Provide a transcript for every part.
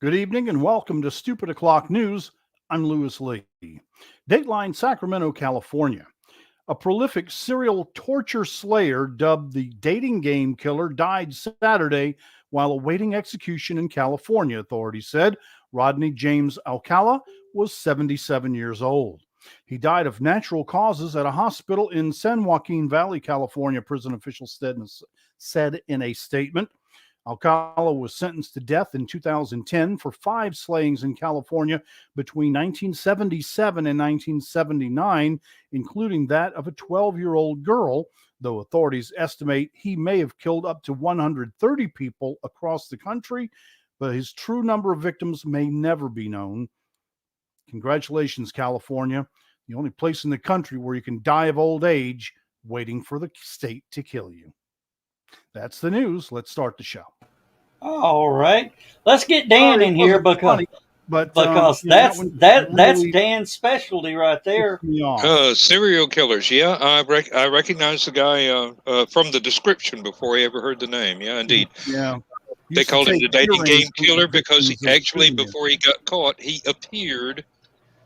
Good evening and welcome to Stupid O'Clock News. I'm Lewis Lee. Dateline, Sacramento, California. A prolific serial torture slayer dubbed the dating game killer died Saturday while awaiting execution in California, authorities said. Rodney James Alcala was 77 years old. He died of natural causes at a hospital in San Joaquin Valley, California, prison officials said in a statement. Alcala was sentenced to death in 2010 for 5 slayings in California between 1977 and 1979, including that of a 12-year-old girl, though authorities estimate he may have killed up to 130 people across the country, but his true number of victims may never be known. Congratulations, California, the only place in the country where you can die of old age waiting for the state to kill you. That's the news. Let's start the show. All right, let's get Dan in here because that's Dan's specialty right there. Serial killers. Yeah, I recognize the guy from the description before I ever heard the name. Yeah, indeed. Yeah. They called him the dating game killer because he actually, before he got caught, he appeared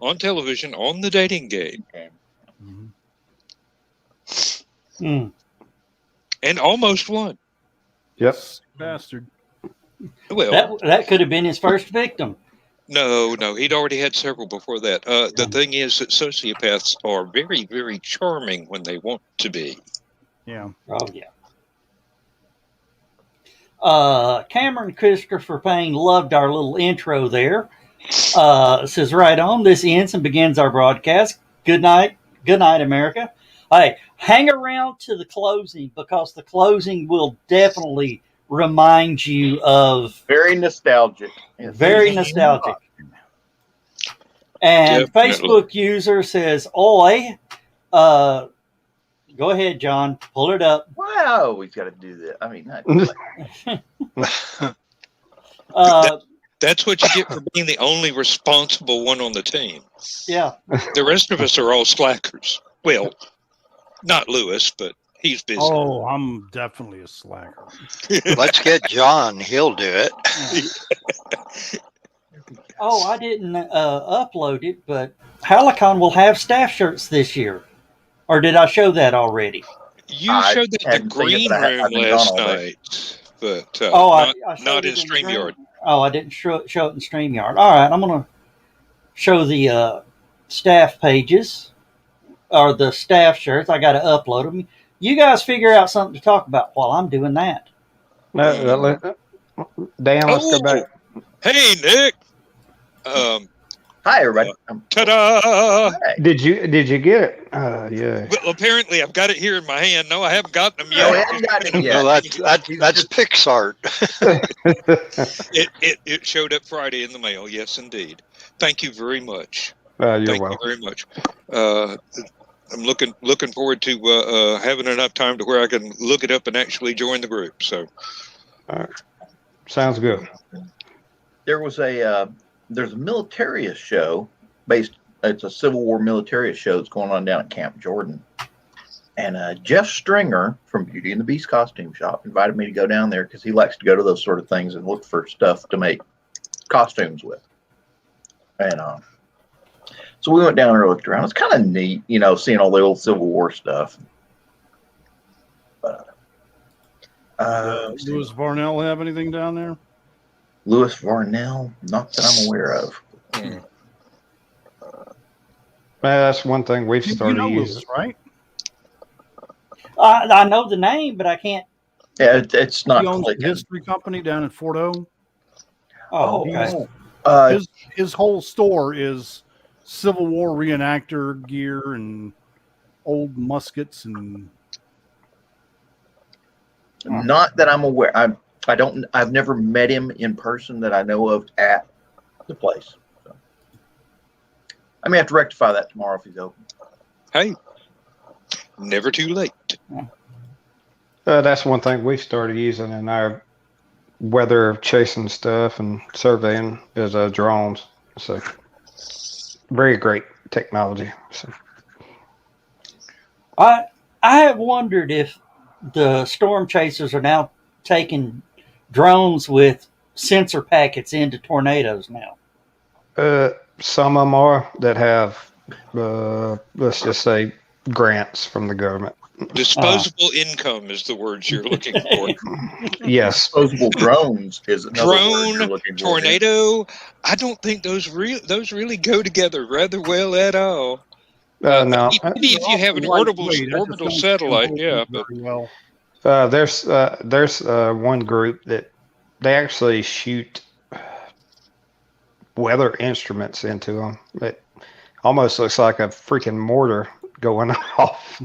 on television on the dating game. Mm. And almost won. Yes, bastard. Well, that could have been his first victim. No, he'd already had several before that. The thing is that sociopaths are very, very charming when they want to be. Yeah. Oh, yeah. Cameron Christopher Payne loved our little intro there. Says right on, this ends and begins our broadcast. Good night, America. Hey, hang around to the closing because the closing will definitely remind you of very nostalgic. Very nostalgic. And definitely. Facebook user says, "Oi, go ahead, John. Pull it up." Wow, we've got to do that. I mean, that's what you get for being the only responsible one on the team. Yeah, the rest of us are all slackers. Well, not Lewis, but he's busy. Oh, I'm definitely a slacker. Let's get John. He'll do it. Oh, I didn't upload it, but HallowCon will have staff shirts this year. Or did I show that already? You showed that in the green room last night, but not in StreamYard. Oh, I didn't show it in StreamYard. All right, I'm going to show the staff pages or the staff shirts. I got to upload them. You guys figure out something to talk about while I'm doing that. Dan, let's go back. Hey, Nick. Hi, everybody. Ta-da! Did you get it? Yeah. Well, apparently I've got it here in my hand. No, I haven't gotten them yet. No, I haven't got it yet. No, that's Pixart. It showed up Friday in the mail. Yes, indeed. Thank you very much. You're Thank welcome. you very much. I'm looking forward to having enough time to where I can look it up and actually join the group. So, all right. Sounds good. There's a militarist show it's a Civil War militarist show that's going on down at Camp Jordan. And Jeff Stringer from Beauty and the Beast Costume Shop invited me to go down there because he likes to go to those sort of things and look for stuff to make costumes with. And so we went down there and looked around. It's kind of neat, seeing all the old Civil War stuff. But Louis Varnell have anything down there? Louis Varnell, not that I'm aware of. That's one thing we've started using, right? I know the name, but I can't. Yeah, it's not. He owns a history company down in Fort O. Oh, okay. His whole store is Civil War reenactor gear and old muskets and. Not that I'm aware. I've never met him in person that I know of at the place. So. I may have to rectify that tomorrow if he's open. Hey, never too late. That's one thing we've started using in our weather chasing stuff and surveying is drones. So very great technology. So. I have wondered if the storm chasers are now taking drones with sensor packets into tornadoes now. Some of them are that have, let's just say, grants from the government. Disposable income is the words you're looking for. Yes. Disposable drones is another word you're Drone, looking for. tornado. I don't think those really go together rather well at all. No. Maybe if you have an orbital satellite, yeah. But Well, There's one group that they actually shoot weather instruments into them. It almost looks like a freaking mortar going off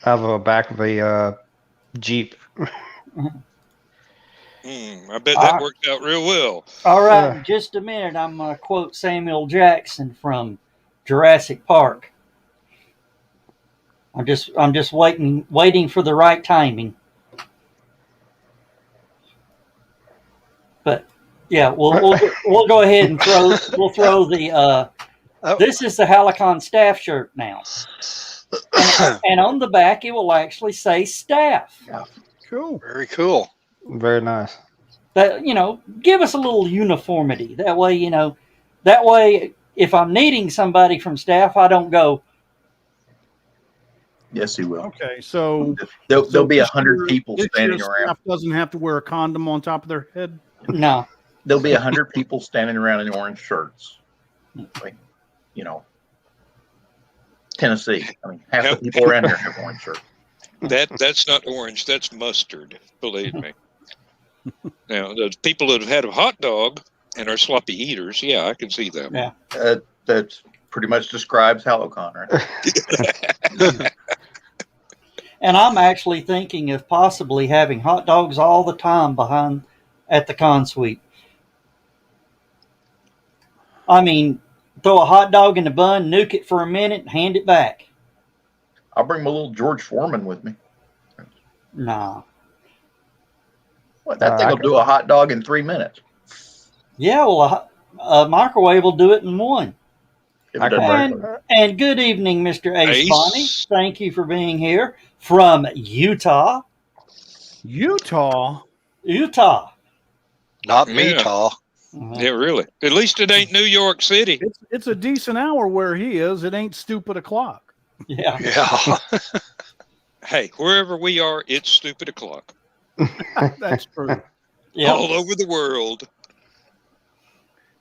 out of the back of a Jeep. I bet that worked out real well. All right, in just a minute, I'm going to quote Samuel Jackson from Jurassic Park. I'm just waiting for the right timing. But yeah, we'll go ahead and throw the. This is the HallowCon staff shirt now, and on the back it will actually say staff. Yeah. cool. Very cool. Very nice. That give us a little uniformity. That way, if I'm needing somebody from staff, I don't go. Yes, he will. Okay, so There'll be this 100 year- people this standing year around. Staff doesn't have to wear a condom on top of their head. No. There'll be 100 people standing around in orange shirts. Like, Tennessee. I mean, half the people around here have orange shirts. That's not orange. That's mustard. Believe me. Now, the people that have had a hot dog and are sloppy eaters, yeah, I can see them. Yeah. That pretty much describes HallowCon, right? And I'm actually thinking of possibly having hot dogs all the time at the con suite. I mean, throw a hot dog in the bun, nuke it for a minute, and hand it back. I'll bring my little George Foreman with me. Nah. What, that thing will do a hot dog in 3 minutes. Yeah, well, a microwave will do it in one. If it doesn't break. And good evening, Mr. Ace Ace. Bonnie. Thank you for being here from Utah. Utah. Not Yeah. me, Tall. Yeah, really. At least it ain't New York City. It's a decent hour where he is. It ain't stupid o'clock. Yeah. Yeah. Hey, wherever we are, it's stupid o'clock. That's true. Yeah. All over the world.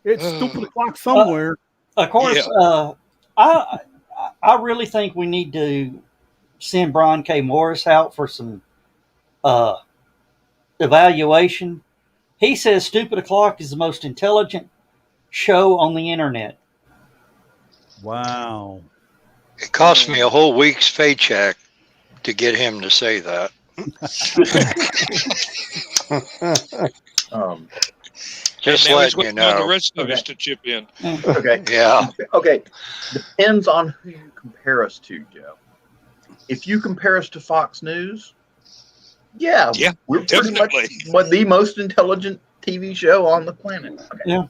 It's stupid o'clock somewhere. Of course, Yeah. I really think we need to send Brian K. Morris out for some evaluation. He says Stupid O'Clock is the most intelligent show on the internet. Wow. It cost me a whole week's paycheck to get him to say that. Just And now he's letting you waiting on the know. rest of us to chip in. Okay. Yeah. Okay. Depends on who you compare us to, Joe. If you compare us to Fox News, yeah, we're pretty definitely. much the most intelligent TV show on the planet. Okay. Yeah.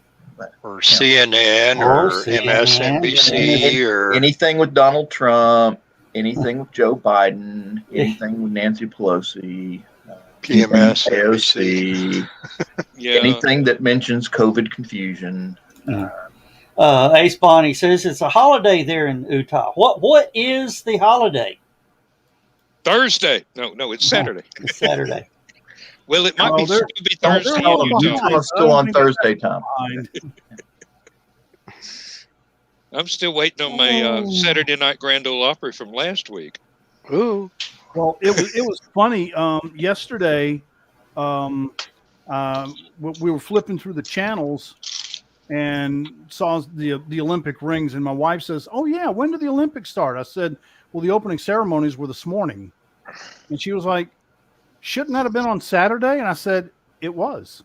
Or CNN Or or CNN. MSNBC or Anything with Donald Trump, anything with Joe Biden, anything with Nancy Pelosi, PMS, AOC, Yeah. anything that mentions COVID confusion. Ace Bonnie says it's a holiday there in Utah. What is the holiday? Thursday. No, it's Saturday. It's Saturday. Well, it might still be Thursday Oh, in Utah. Utah's still on Thursday time. I'm still waiting on my Saturday Night Grand Ole Opry from last week. ooh, Well, it was funny. Yesterday, we were flipping through the channels and saw the Olympic rings, and my wife says, "Oh yeah, when did the Olympics start?" I said, "Well, the opening ceremonies were this morning," and she was like, "Shouldn't that have been on Saturday?" And I said, "It was."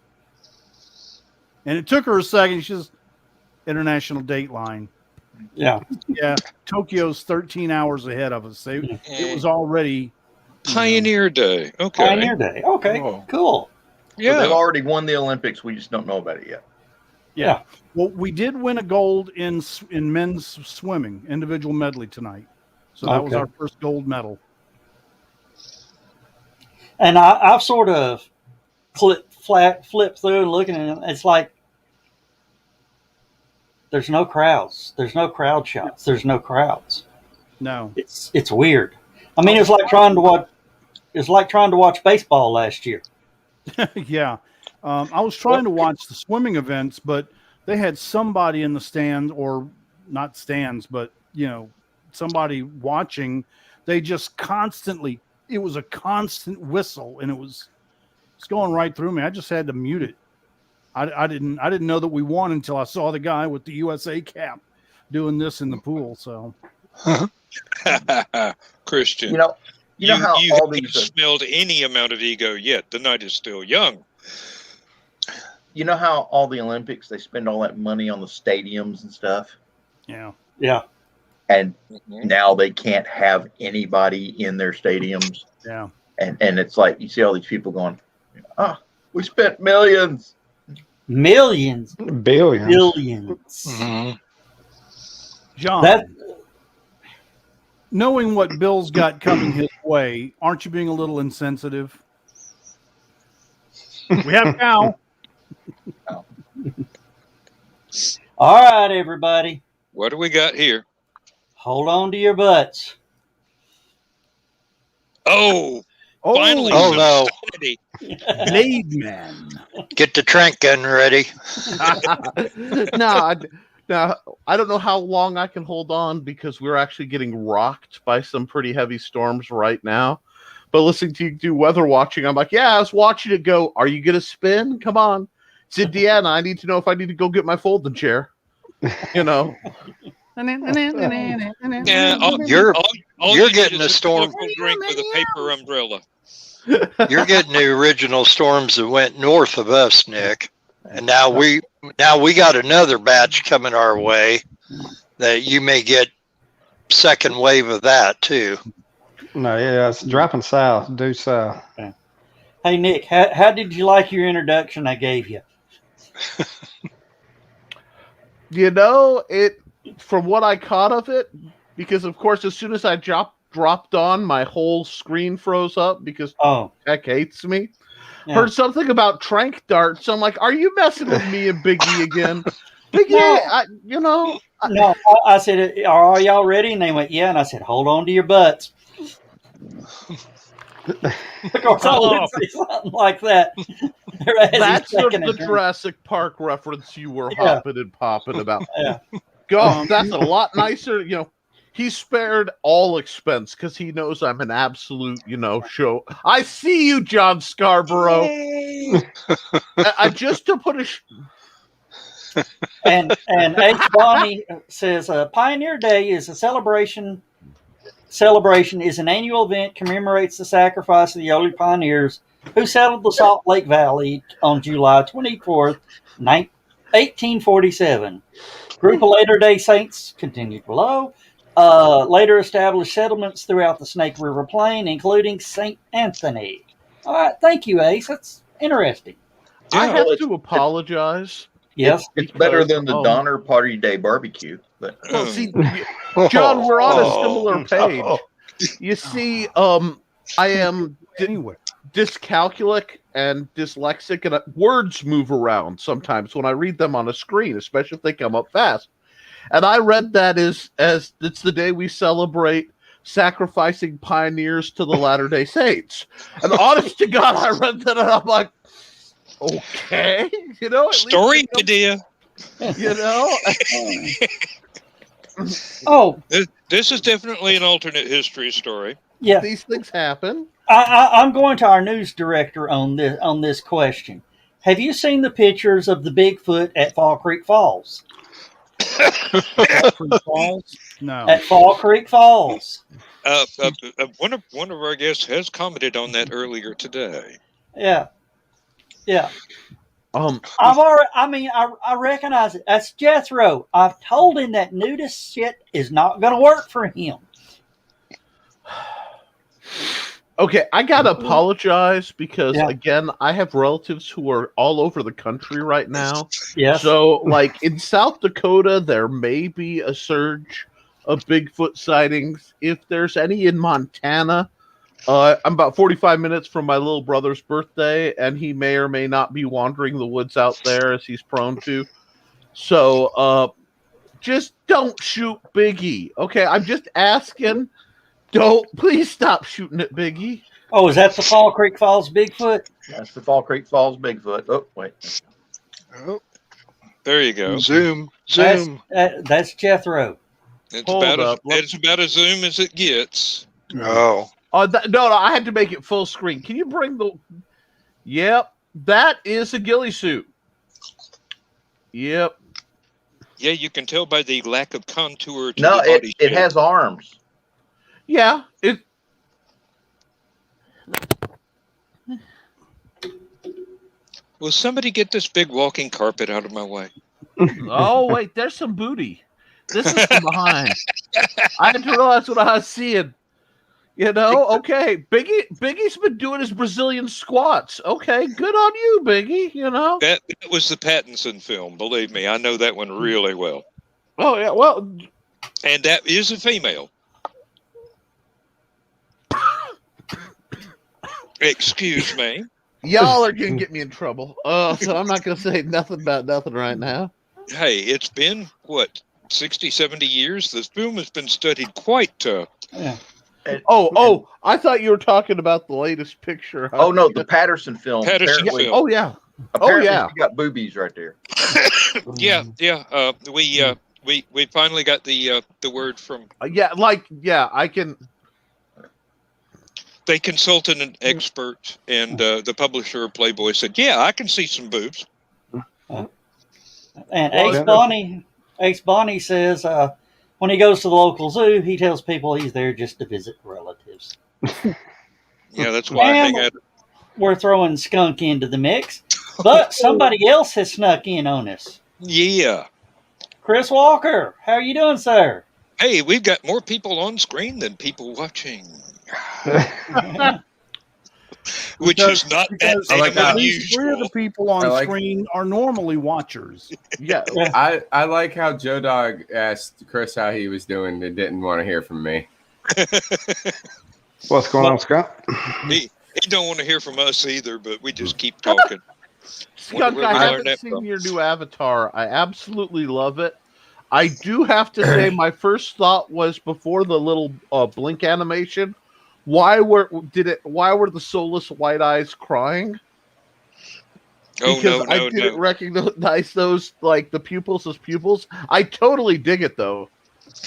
And it took her a second. She says, "International Dateline." Yeah. Yeah, Tokyo's 13 hours ahead of us. It was already Pioneer Day. Okay. Pioneer Day. Okay. Oh. Cool. So they've Yeah. already won the Olympics. We just don't know about it yet. Yeah. Well, we did win a gold in men's swimming, individual medley tonight. So that was Okay. our first gold medal. And I've sort of flip through and looking at them. It's like there's no crowds. There's no crowd shots. There's no crowds. No. It's weird. I mean, it's like trying to watch. It's like trying to watch baseball last year. Yeah. I was trying to watch the swimming events, but they had somebody in the stand, or not stands, but, somebody watching. They just constantly, it was a constant whistle, and it's going right through me. I just had to mute it. I didn't know that we won until I saw the guy with the USA cap doing this in the pool. So, Christian, You know how you all haven't these smelled any amount of ego yet. The night is still young. you know how all the Olympics they spend all that money on the stadiums and stuff, yeah. and Mhm. now they can't have anybody in their stadiums, Yeah. and it's like you see all these people going, we spent millions. Millions, Billions. billions. Mhm. John, That knowing what Bill's got coming his way, aren't you being a little insensitive? We have cow. all right, everybody. What do we got here? Hold on to your butts. Oh, Oh, finally, Oh, some no. sanity. Blade Man. Get the trank gun ready. Now, I don't know how long I can hold on because we're actually getting rocked by some pretty heavy storms right now. But listening to you do weather watching, I'm like, yeah, I was watching it go. Are you going to spin? Come on. It's Indiana. I need to know if I need to go get my folding chair. Yeah, You're all you're you getting need a is storm. colorful drink with a paper umbrella. You're getting the original storms that went north of us, Nick. And now we got another batch coming our way that you may get second wave of that too. No, yeah, it's dropping south, due south. Hey, Nick, how did you like your introduction I gave you? It from what I caught of it, because of course, as soon as I dropped on, my whole screen froze up because Oh, heck hates me. yeah. Heard something about trank darts. I'm like, are you messing with me and Biggie again? Biggie, No. No, I said, are y'all ready? And they went, yeah. And I said, hold on to your butts. Of course, I wouldn't say something like that. that's the Second and- Jurassic Park reference you were Yeah. hopping and popping about. Yeah. God, that's a lot nicer. He spared all expense because he knows I'm an absolute, show. I see you, John Scarborough. I just to put a. And H. Bonnie says, Pioneer Day is a celebration. Celebration is an annual event commemorates the sacrifice of the early pioneers who settled the Salt Lake Valley on July 24th, 1847. Group of Latter-day Saints, continued below, later established settlements throughout the Snake River Plain, including St. Anthony. All right, thank you, Ace. That's interesting. I Yeah. have to apologize. Yes. It's better than the because, Donner Party Day barbecue, but Well, see, John, we're on a similar page. Oh. You see, I am Anyway, dyscalculic and dyslexic, and words move around sometimes when I read them on a screen, especially if they come up fast. And I read that as it's the day we celebrate sacrificing pioneers to the Latter-day Saints. And honest to God, I read that and I'm like, okay, at least Story they idea. Oh, This is definitely an alternate history story. yeah. these things happen. I'm going to our news director on this question. Have you seen the pictures of the Bigfoot at Fall Creek Falls? Falls? No. At Fall Creek Falls. One of our guests has commented on that earlier today. Yeah. Yeah. I recognize it. That's Jethro. I've told him that nudist shit is not going to work for him. Okay, I gotta apologize because Yeah. again, I have relatives who are all over the country right now. Yes. So, like in South Dakota, there may be a surge of Bigfoot sightings. If there's any in Montana, I'm about 45 minutes from my little brother's birthday, and he may or may not be wandering the woods out there as he's prone to. So, just don't shoot Biggie. Okay, I'm just asking. Please stop shooting at Biggie. Oh, is that the Fall Creek Falls Bigfoot? That's the Fall Creek Falls Bigfoot. Oh, wait. Oh, there you go. Zoom. That's Jethro. It's Hold about up. it's about as zoom as it gets. Oh. No, I had to make it full screen. Can you bring the? Yep, that is a ghillie suit. Yep. Yeah, you can tell by the lack of contour to No, the body it shape. has arms. Yeah. Will somebody get this big walking carpet out of my way? Oh wait, there's some booty. This is from behind. I didn't realize what I was seeing. You know, okay. Biggie's been doing his Brazilian squats. Okay, good on you, Biggie. You know. That was the Pattinson film. Believe me, I know that one really well. Oh yeah. Well, And that is a female. Excuse me. y'all are gonna get me in trouble. So I'm not gonna say nothing about nothing right now. Hey, it's been, what, 60, 70 years? This film has been studied quite... Yeah. Oh, I thought you were talking about the latest picture. Oh no, the Patterson film. Patterson Apparently, film. Oh yeah. apparently yeah. she got boobies right there. Yeah. We finally got the word from... I can. They consulted an expert, and the publisher of Playboy said, yeah, I can see some boobs. And Well, Ace Bonnie says when he goes to the local zoo, he tells people he's there just to visit relatives. Yeah, that's why I hang And out... we're throwing Skunk into the mix, but somebody else has snuck in on us. Yeah. Chris Walker, how are you doing, sir? Hey, we've got more people on screen than people watching. Which is not that I damn at least three of the unusual. people on screen are normally watchers. Yeah. I like how Joe Dog asked Chris how he was doing and didn't want to hear from me. What's going on, Scott? He don't want to hear from us either, but we just keep talking. Skunk, Where we I learned haven't that seen from. your new avatar. I absolutely love it. I do have to say, my first thought was before the little blink animation. Why were the soulless white eyes crying? Oh, Because I didn't recognize those, like the pupils as pupils. I totally dig it though.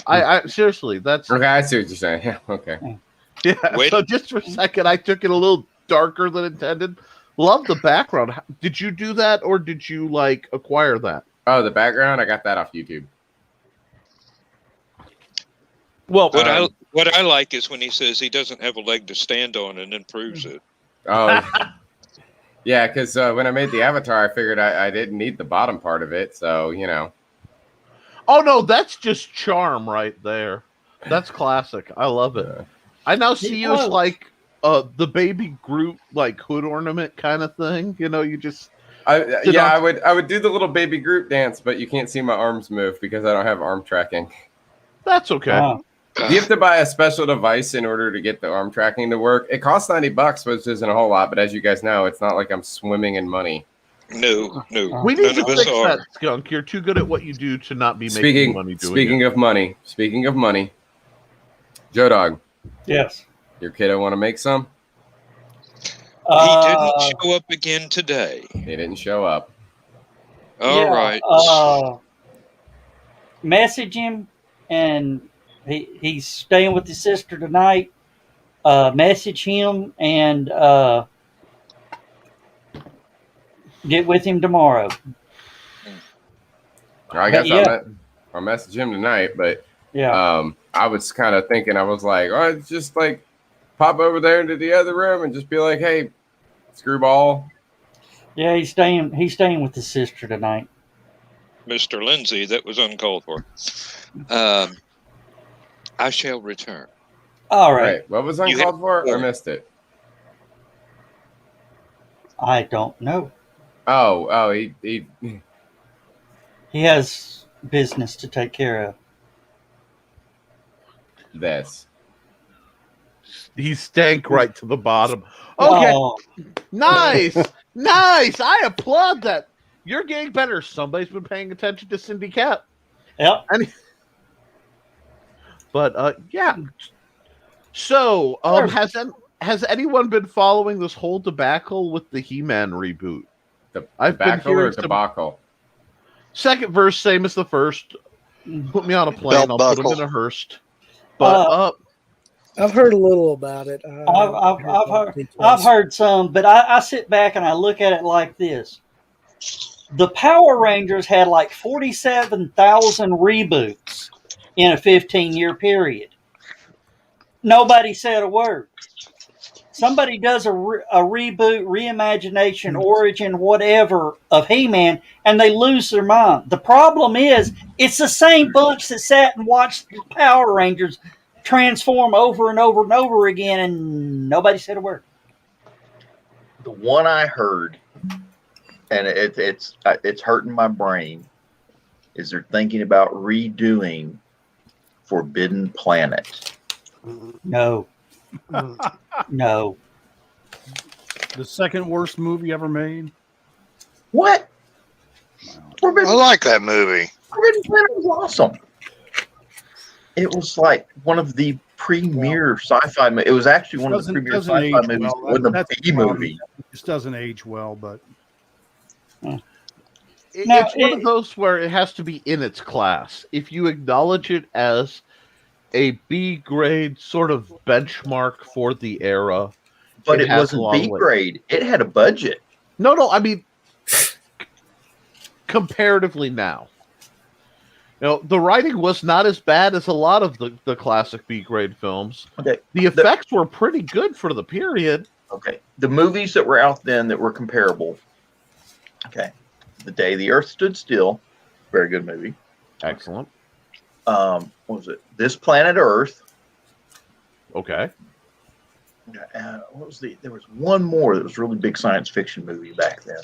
I seriously, that's Okay, I see what you're saying. Yeah, okay. yeah. Wait. So just for a second, I took it a little darker than intended. Love the background. Did you do that, or did you like acquire that? Oh, the background, I got that off YouTube. Well, What I like is when he says he doesn't have a leg to stand on and then proves it. Oh, yeah, because when I made the avatar, I figured I didn't need the bottom part of it, so, you know. oh no, that's just charm right there. That's classic. I love it. I now see you as like the baby Groot, like hood ornament kind of thing. You know, you just I would do the little baby Groot dance, but you can't see my arms move because I don't have arm tracking. that's okay. Wow. You have to buy a special device in order to get the arm tracking to work. It costs $90, which isn't a whole lot, but as you guys know, it's not like I'm swimming in money. No. We need to None of us fix are. that, Skunk. You're too good at what you do to not be making money doing it. Speaking of money, Joe Dog, Yes. your kiddo want to make some? He didn't show up again today. He didn't show up. All right. Message him, and he's staying with his sister tonight. Message him and get with him tomorrow. I guess Yeah. I'll message him tonight, but Yeah. I was kind of thinking, I was like, oh, just like pop over there into the other room and just be like, hey, screwball. Yeah, he's staying with his sister tonight. Mr. Lindsay, that was uncalled for. I shall return. All right. What was uncalled for? I missed it. I don't know. Oh, He has business to take care of. this. He stank right to the bottom. Okay, Oh, nice, nice. I applaud that. You're getting better. Somebody's been paying attention to Cindy Cap. yep. But yeah. So, has anyone been following this whole debacle with the He-Man reboot? I've been Debacle or hearing some- debacle? Second verse, same as the first. Put me on a plane. Belt I'll put him buckle. in a hearse. But I've heard a little about it. I've heard some, but I sit back and I look at it like this. The Power Rangers had like 47,000 reboots in a 15-year period. Nobody said a word. Somebody does a reboot, reimagination, origin, whatever of He-Man, and they lose their mind. The problem is, it's the same bunch that sat and watched the Power Rangers transform over and over and over again, and nobody said a word. The one I heard, and it's hurting my brain, is they're thinking about redoing Forbidden Planet. No. No. The second worst movie ever made. What? I like that movie. Forbidden Planet was awesome. It was like one of the premier sci-fi. It was actually one of the premier Doesn't sci-fi age movies. well. It wasn't a That's B the problem. movie. It just doesn't age well, but it's one of those where it has to be in its class. If you acknowledge it as a B grade sort of benchmark for the era, But it has a wasn't long B way. grade. It had a budget. No, I mean comparatively now. The writing was not as bad as a lot of the classic B grade films. Okay. The effects were pretty good for the period. Okay. The movies that were out then that were comparable. Okay. The Day the Earth Stood Still. Very good movie. Excellent. What was it? This Planet Earth. Okay. What was there was one more that was a really big science fiction movie back then.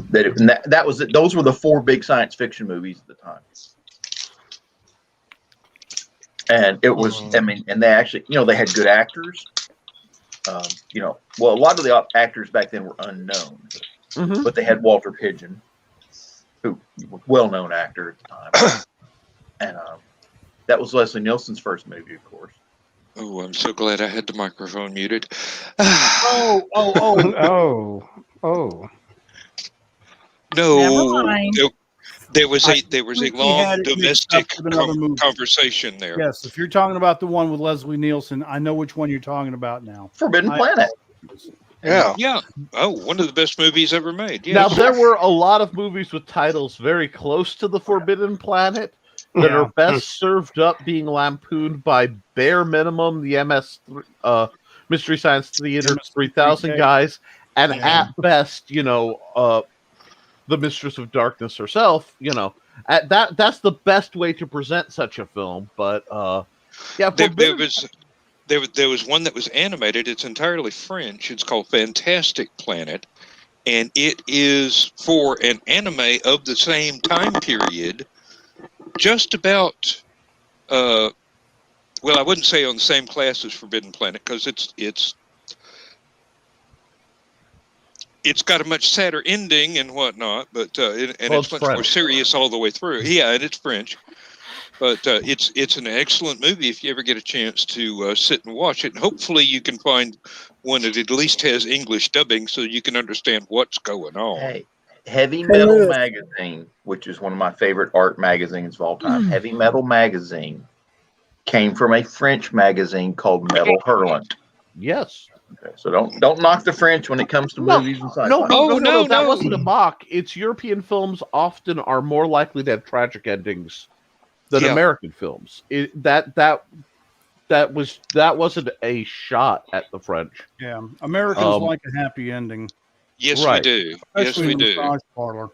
That was it. Those were the four big science fiction movies at the time. And it was, and they actually, they had good actors. A lot of the actors back then were unknown, but they had Walter Pidgeon, who was a well-known actor at the time. And that was Leslie Nielsen's first movie, of course. Oh, I'm so glad I had the microphone muted. Oh. No, Never mind. there was a we long had it mixed domestic up with another movie. conversation there. yes, if you're talking about the one with Leslie Nielsen, I know which one you're talking about now. Forbidden Planet. Yeah. Yeah. Oh, one of the best movies ever made. Yes. Now there were a lot of movies with titles very close to the Forbidden Planet that are best served up being lampooned by bare minimum the Mystery Science Theater 3000 guys, and at best, the Mistress of Darkness herself. That's the best way to present such a film. But there was one that was animated. It's entirely French. It's called Fantastic Planet, and it is for an anime of the same time period. Just about, I wouldn't say on the same class as Forbidden Planet because it's got a much sadder ending and whatnot, but it's much more serious all the way through. Yeah, and it's French, but it's an excellent movie if you ever get a chance to sit and watch it. And hopefully, you can find one that at least has English dubbing so you can understand what's going on. Hey, Heavy Metal Magazine, which is one of my favorite art magazines of all time. Heavy Metal Magazine came from a French magazine called Metal Hurlant. yes. Okay, so don't knock the French when it comes to movies and sci-fi. No, that wasn't a mock. It's European films often are more likely to have tragic endings than American films. That wasn't a shot at the French. Yeah, Americans like a happy ending. Yes, Right. we do. Especially Yes, we in the do. massage parlor.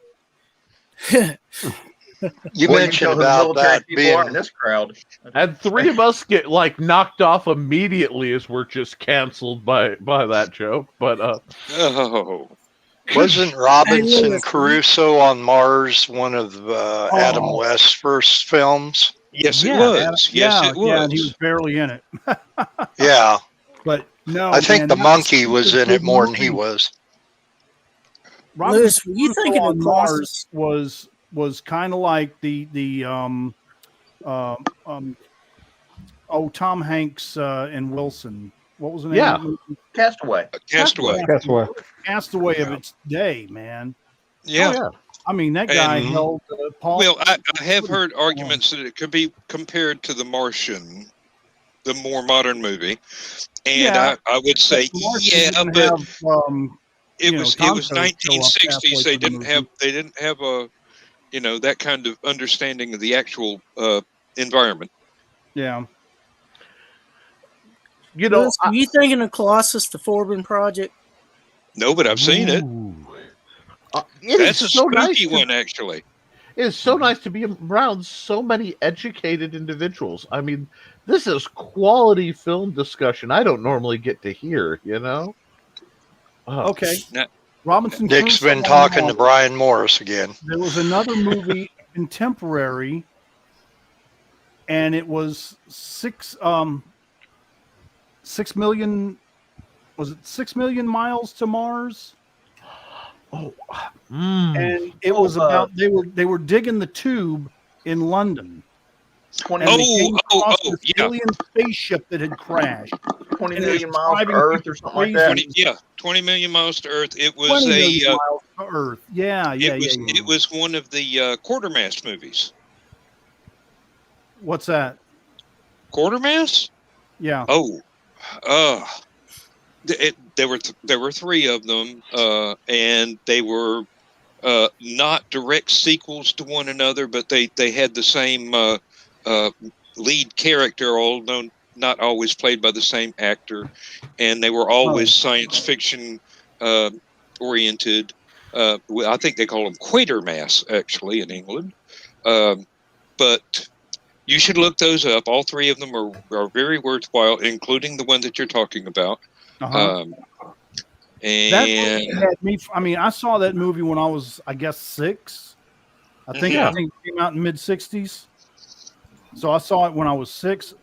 You Well, mentioned know who about military that people are in being this crowd. And three of us get knocked off immediately as we're just canceled by that joke. But Oh, wasn't Robinson Crusoe on Mars one of Adam West's first films? Yes, it Yeah. was. Yes, it was. Yeah, and he was barely in it. Yeah, But no, I think man, the that monkey such was a in it good more than he movie. was. Robinson Lewis, were you Crusoe thinking of on Mars Colossus? was kind of like the um Tom Hanks and Wilson. What was the name Yeah. of that movie? Castaway. Castaway. Castaway. Castaway of Yeah. its day, man. Yeah. Oh yeah. I mean, that guy Mhm. held Paul. Well, I have heard arguments that it could be compared to The Martian, the more modern movie, and Yeah, I would say Martian yeah, didn't but have it you know, was Tonto show up 1960s. halfway They through the didn't have movie. a that kind of understanding of the actual environment. Yeah. You know, Lewis, were you thinking of Colossus, the Forbin Project? No, but I've seen it. it That's a is so nice. spooky one, actually. It is so nice to be around so many educated individuals. I mean, this is quality film discussion I don't normally get to hear, you know? Oh. Okay. Now, Robinson Nick's Crusoe been on talking to Mars. Brian Morris again. There was another movie contemporary, and it was 6 million. Was it 6 million miles to Mars? Oh. And it was about they were digging the tube in London. 20, And they came across this yeah. alien spaceship that had crashed. 20 and it million was miles to driving Earth people or something like that. 20 million miles to Earth. It was 20 million a miles to Earth. Yeah. it was one of the Quartermass movies. What's that? Quartermass? Yeah. Oh, there were three of them, and they were not direct sequels to one another, but they had the same lead character, although not always played by the same actor, and they were always science fiction oriented. I think they call them Quatermass, actually, in England. But you should look those up. All three of them are very worthwhile, including the one that you're talking about. Uh-huh. That movie had me. I mean, I saw that movie when I was, I guess, 6. I think it came out in mid-60s. So I saw it when I was 6.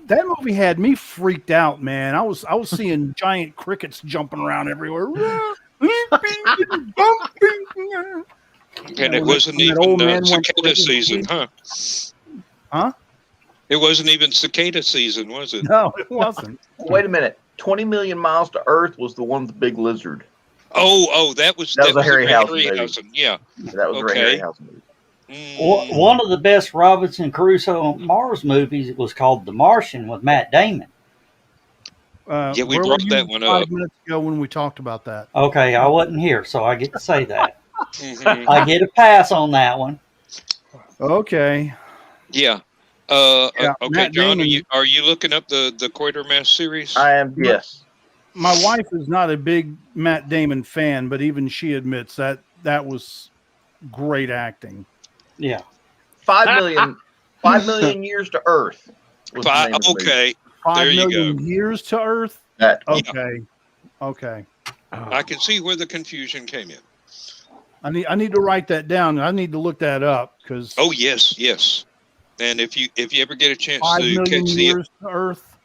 That movie had me freaked out, man. I was seeing giant crickets jumping around everywhere. And it wasn't even cicada season, huh? Huh? It wasn't even cicada season, was it? No, it wasn't. Wait a minute. 20 million miles to Earth was the one with the big lizard. Oh, that was a Harryhausen movie. Harryhausen. Yeah. That was a Ray Harryhausen movie. One of the best Robinson Crusoe on Mars movies was called The Martian with Matt Damon. Yeah, we brought that one up 5 minutes ago when we talked about that. Okay, I wasn't here, so I get to say that. I get a pass on that one. Okay. Yeah. Yeah, okay, Matt John, Damon- are you looking up the Quatermass series? I am, yes. My wife is not a big Matt Damon fan, but even she admits that was great acting. Yeah. 5 million years to Earth. was the name of the movie. Okay. 5 There you million go. years to Earth? That, Okay. Okay. I can see where the confusion came in. I need to write that down. I need to look that up because Oh yes. And if you ever get a chance 5 to million catch years to Earth.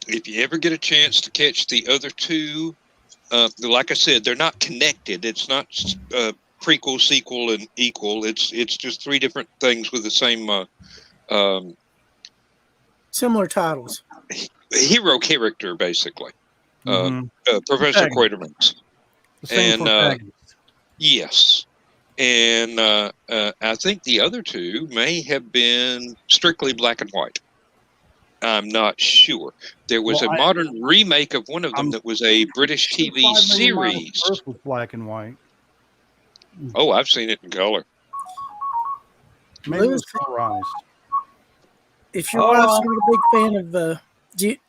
if you ever get a chance to catch the other two, like I said, they're not connected. It's not prequel, sequel, and equal. It's just three different things with the same Similar titles. hero character, basically. Mhm. Professor Protagonist. Quatermass. The same and, protagonist. Yes. And I think the other two may have been strictly black and white. I'm not sure. There was Well, a modern remake of one of them I'm that was a British TV 5 million miles to series. Earth was black and white. Oh, I've seen it in color. Maybe it was colorized. If your wife's not a big fan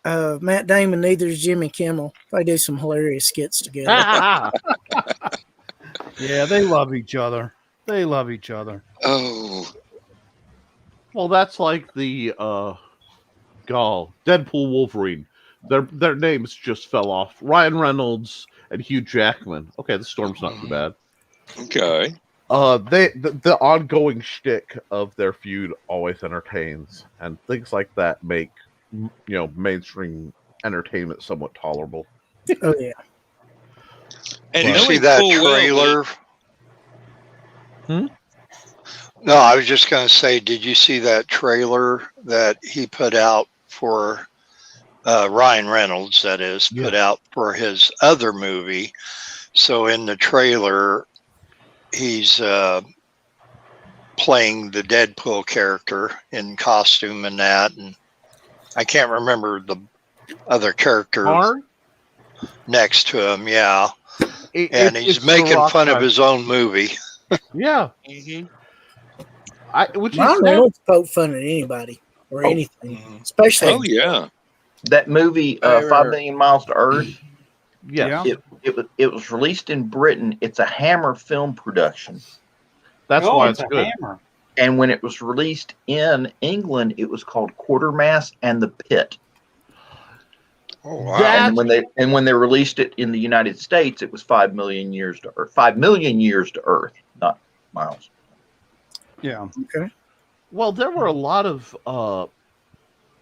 of Matt Damon, neither is Jimmy Kimmel. They do some hilarious skits together. Yeah, they love each other. They love each other. Oh, Well, that's like the Deadpool Wolverine. Their names just fell off. Ryan Reynolds and Hugh Jackman. Okay, the storm's not too bad. okay. The ongoing shtick of their feud always entertains, and things like that make mainstream entertainment somewhat tolerable. Oh yeah. And Did you see knowing that full well trailer? No, I was just going to say, did you see that trailer that he put out for Ryan Reynolds, that is, put out for his other movie? So in the trailer, he's playing the Deadpool character in costume and that, and I can't remember the other character Arn? next to him. Yeah, and he's it's making The Rock fun of guy. his own movie. Yeah, Mhm. which Ryan is Reynolds poke fun at anybody or anything, especially. Oh yeah. That movie, 5 Million Miles to Earth. yes, Yeah. It was released in Britain. It's a Hammer film production. that's Oh, why it's it's a good. hammer. And when it was released in England, it was called Quartermass and the Pit. Oh wow! That- And when they released it in the United States, it was 5 million years to Earth. 5 million years to Earth, not miles. Yeah. Okay. Well, there were a lot of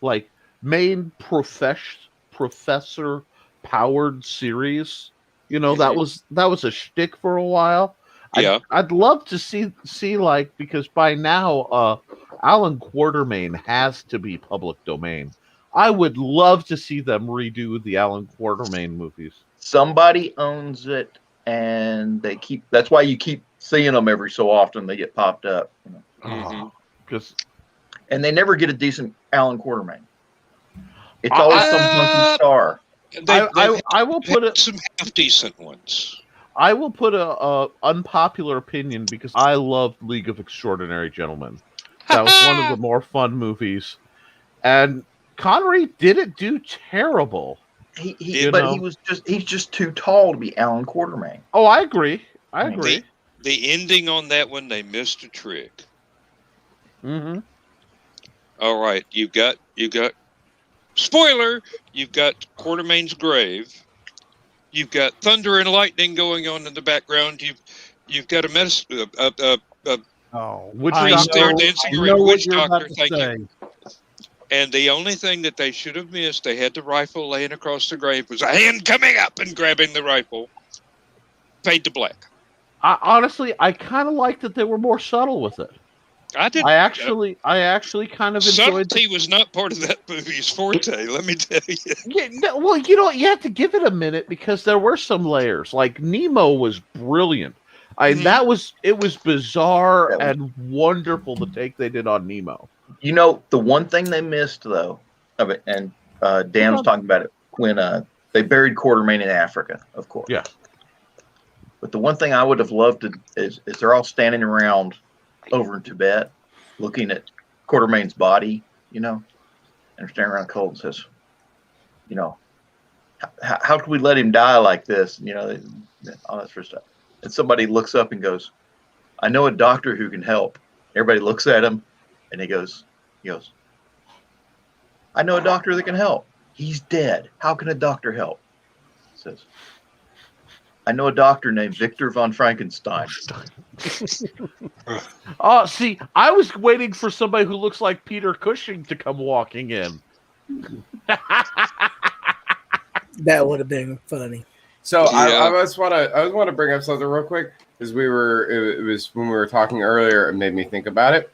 like main professor powered series. That was a shtick for a while. Yeah. I'd love to see like, because by now Alan Quartermain has to be public domain. I would love to see them redo the Alan Quartermain movies. Somebody owns it, and that's why you keep seeing them every so often. They get popped up. Mhm. Because And they never get a decent Alan Quartermain. It's always some funky star. I will put it. Some half decent ones. I will put a unpopular opinion, because I loved League of Extraordinary Gentlemen. That was one of the more fun movies, and Connery didn't do terrible. He's just too tall to be Alan Quartermain. Oh, I agree. I agree. The ending on that one, they missed a trick. Mm-hmm. All right, you've got spoiler. You've got Quartermain's grave. You've got thunder and lightning going on in the background. You've got a Oh, priest there dancing around. Witch doctor, thank say. you. And the only thing that they should have missed, they had the rifle laying across the grave, was a hand coming up and grabbing the rifle. Fade to black. Honestly, I kind of liked that they were more subtle with it. I did. I actually kind of enjoyed. Subtlety was not part of that movie's forte. Let me tell you. Yeah, well, you have to give it a minute, because there were some layers. Like Nemo was brilliant. It was bizarre and wonderful, the take they did on Nemo. The one thing they missed though of it, and Dan was talking about it when they buried Quartermain in Africa, of course. Yeah. But the one thing I would have loved is they're all standing around over in Tibet, looking at Quartermain's body, and they're standing around cold and says, how can we let him die like this? All that sort of stuff. And somebody looks up and goes, I know a doctor who can help. Everybody looks at him, and he goes, I know a doctor that can help. He's dead. How can a doctor help? He says, I know a doctor named Victor von Frankenstein. Oh, see, I was waiting for somebody who looks like Peter Cushing to come walking in. That would have been funny. So Yeah. I just want to bring up something real quick, because it was when we were talking earlier, it made me think about it.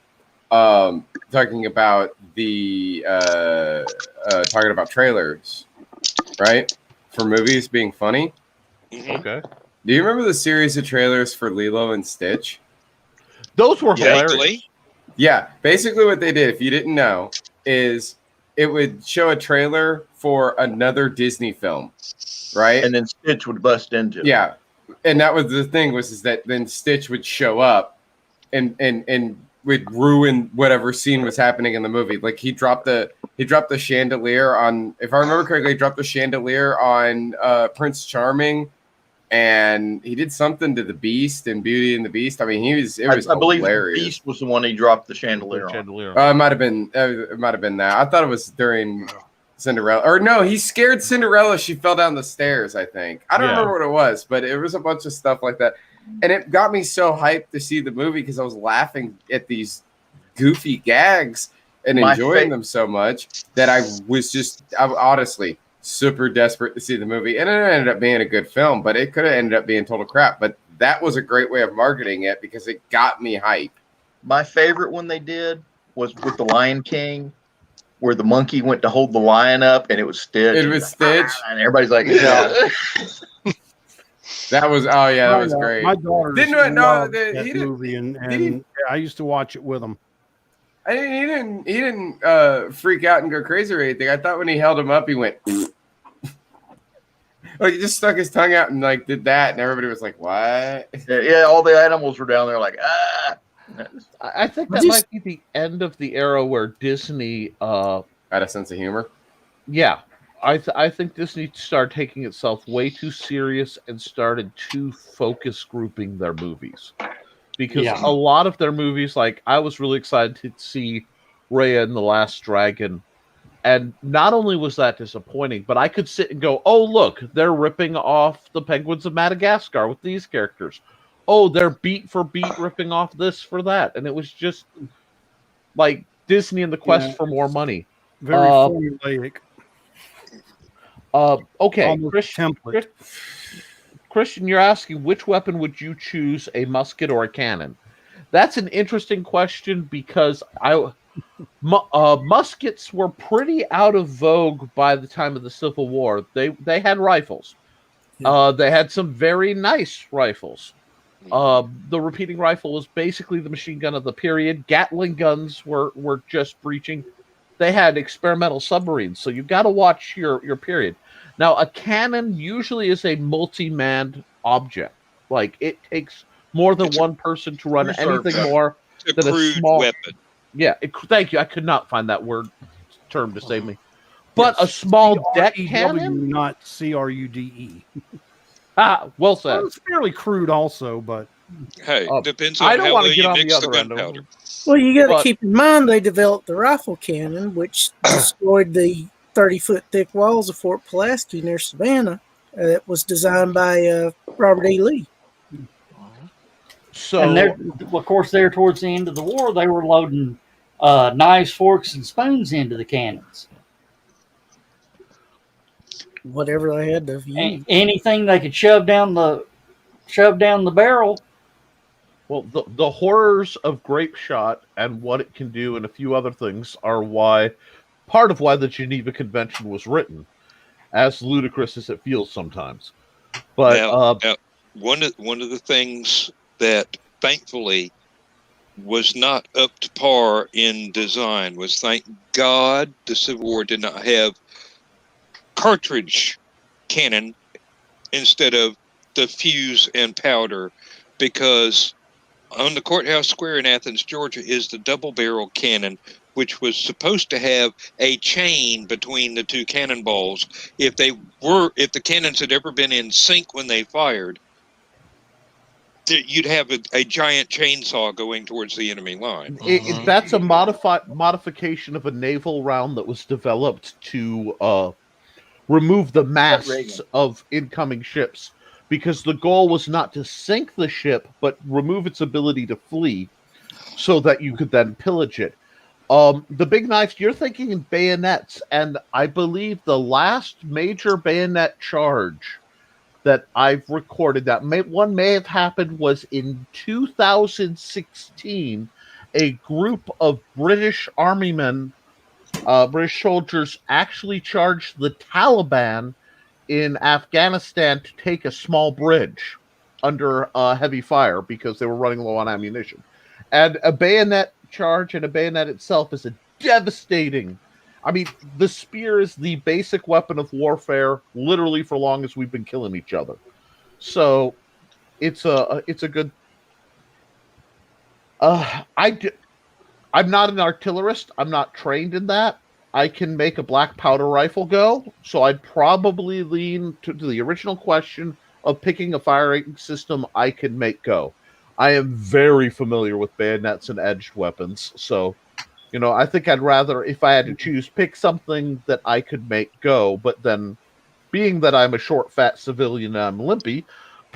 Talking about talking about trailers, right? For movies being funny. Mhm. Okay. Do you remember the series of trailers for Lilo and Stitch? Those were hilarious. Vaguely. Yeah, basically what they did, if you didn't know, is it would show a trailer for another Disney film, right? And then Stitch would bust into it. Yeah, and that was the thing, is that then Stitch would show up and would ruin whatever scene was happening in the movie. Like he dropped the chandelier on, if I remember correctly, he dropped the chandelier on Prince Charming, and he did something to the Beast in Beauty and the Beast. I mean, I believe hilarious. the Beast was the one he dropped the chandelier on. It might have been that. I thought it was during Cinderella, or no, he scared Cinderella. She fell down the stairs. I think I don't remember what it was, but it was a bunch of stuff like that. And it got me so hyped to see the movie because I was laughing at these goofy gags and enjoying them so much that I honestly super desperate to see the movie. And it ended up being a good film, but it could have ended up being total crap. But that was a great way of marketing it because it got me hyped. My favorite one they did was with the Lion King, where the monkey went to hold the lion up, and it was Stitch. It was Stitch, and everybody's like, "Yeah." That was that was great. My daughter didn't know that movie, and I used to watch it with him. He didn't freak out and go crazy or anything. I thought when he held him up, he went like he just stuck his tongue out and like did that, and everybody was like, "What?" Yeah, all the animals were down there like, ah. I think that might be the end of the era where Disney had a sense of humor. Yeah, I think Disney started taking itself way too serious and started too focus grouping their movies. Because a lot of their movies, like I was really excited to see Raya and the Last Dragon, and not only was that disappointing, but I could sit and go, "Oh look, they're ripping off the Penguins of Madagascar with these characters. Oh, they're beat for beat ripping off this for that," and it was just like Disney and the quest for more money. Very formulaic. Okay, Christian, you're asking which weapon would you choose, a musket or a cannon? That's an interesting question because muskets were pretty out of vogue by the time of the Civil War. They had rifles. They had some very nice rifles. The repeating rifle was basically the machine gun of the period. Gatling guns were just breaching. They had experimental submarines, so you've got to watch your period. Now, a cannon usually is a multi-manned object. Like, it takes more than one person to run anything more than a small weapon. Yeah, thank you. I could not find that term to save me. But a small deck cannon? Not CRUDE. Well said. Well, it's fairly crude also, but... Hey, depends on I don't how want well to get you on mix the the other end. gunpowder. Well, you got to keep in mind they developed the rifle cannon, which destroyed the 30-foot thick walls of Fort Pulaski near Savannah. It was designed by Robert E. Lee. So, and of course, there towards the end of the war, they were loading knives, forks, and spoons into the cannons. Whatever they had to use. Anything they could shove down the barrel. Well, the horrors of grape shot and what it can do and a few other things are part of why the Geneva Convention was written, as ludicrous as it feels sometimes. But now, one of the things that thankfully was not up to par in design was, thank God, the Civil War did not have cartridge cannon instead of the fuse and powder, because on the courthouse square in Athens, Georgia, is the double barrel cannon, which was supposed to have a chain between the two cannonballs. If the cannons had ever been in sync when they fired, you'd have a giant chainsaw going towards the enemy line. That's a modification of a naval round that was developed to remove the masts of incoming ships, because the goal was not to sink the ship, but remove its ability to flee so that you could then pillage it. The big knives, you're thinking in bayonets, and I believe the last major bayonet charge that I've recorded that may have happened was in 2016. A group of British army men, British soldiers, actually charged the Taliban in Afghanistan to take a small bridge under heavy fire because they were running low on ammunition. And a bayonet charge and a bayonet itself is a devastating... I mean, the spear is the basic weapon of warfare, literally for long as we've been killing each other. So, it's a good... I'm not an artillerist. I'm not trained in that. I can make a black powder rifle go, so I'd probably lean to the original question of picking a firing system I can make go. I am very familiar with bayonets and edged weapons, so, you know, I think I'd rather, if I had to choose, pick something that I could make go, but then, being that I'm a short, fat civilian and I'm limpy,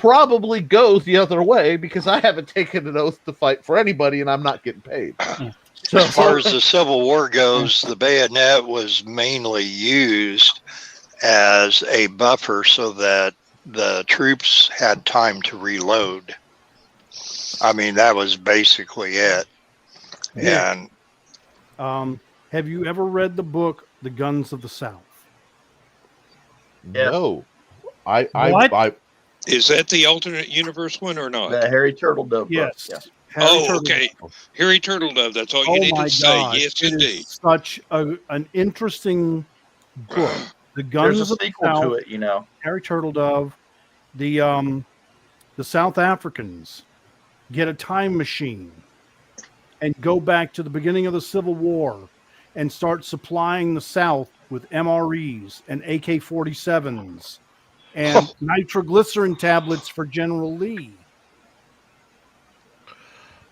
probably go the other way because I haven't taken an oath to fight for anybody and I'm not getting paid. So, as far as the Civil War goes, the bayonet was mainly used as a buffer so that the troops had time to reload. I mean, that was basically it. Yeah. And Have you ever read the book The Guns of the South? no. I Is that the alternate universe one or not? The Harry Turtledove Yes. book. Oh, okay. Harry Turtledove. That's all you Oh need my to say. God! Yes, It indeed. is such an interesting book. The There's Guns a of the sequel South. to it, you know. Harry Turtledove. The South Africans get a time machine and go back to the beginning of the Civil War and start supplying the South with MREs and AK-47s and nitroglycerin tablets for General Lee.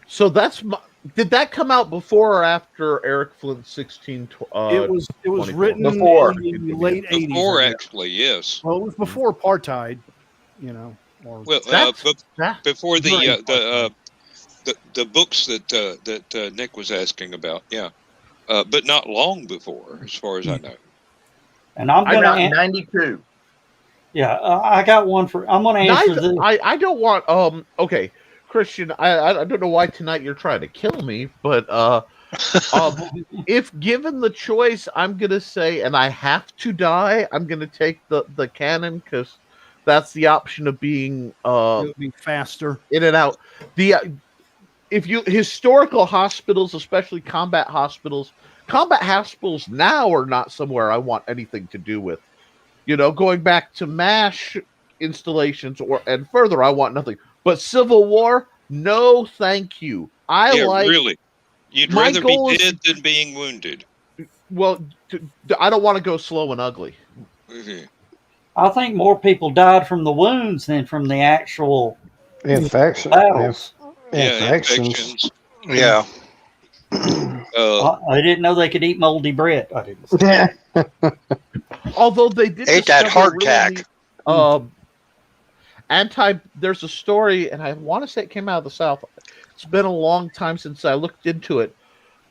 So did that come out before or after Eric Flint's 16? It was 24. written Before. in the late 80s. Before, I guess. actually, yes. Well, it was before apartheid, you know. Or Well, before the books that Nick was asking about, yeah, but not long before, as far as I know. And I'm I going got to 92. Yeah, I got one for. I'm going to answer this. I don't want. Okay, Christian. I don't know why tonight you're trying to kill me, but if given the choice, I'm gonna say, and I have to die, I'm gonna take the cannon because that's the option of being it'll be faster. in and out. If you historical hospitals, especially combat hospitals now are not somewhere I want anything to do with. You know, going back to MASH installations and further, I want nothing. But Civil War, no, thank you. Really, you'd my rather goal be is dead than being wounded. Well, I don't want to go slow and ugly. Mm-hmm. I think more people died from the wounds than from the actual Infection. battles. Infections. yeah, I didn't know they could eat moldy bread. I didn't. Yeah. Although they did ate that discover hardtack. There's a story, and I want to say it came out of the South. It's been a long time since I looked into it,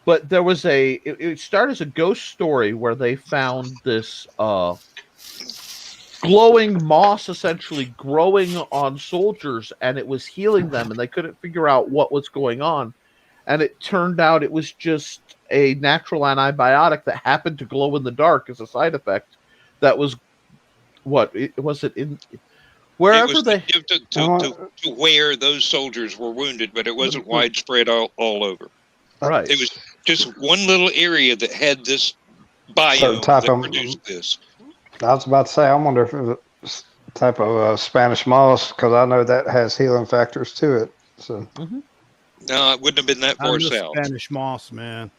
but there was it started as a ghost story where they found this glowing moss essentially growing on soldiers, and it was healing them, and they couldn't figure out what was going on. And it turned out it was just a natural antibiotic that happened to glow in the dark as a side effect. That was wherever It was they to where those soldiers were wounded, but it wasn't widespread all over. right. It was just one little area that had this biome that produced this. I was about to say, I wonder if it was a type of Spanish moss, because I know that has healing factors to it. So. No, it wouldn't have been that I far miss south. Spanish moss, man.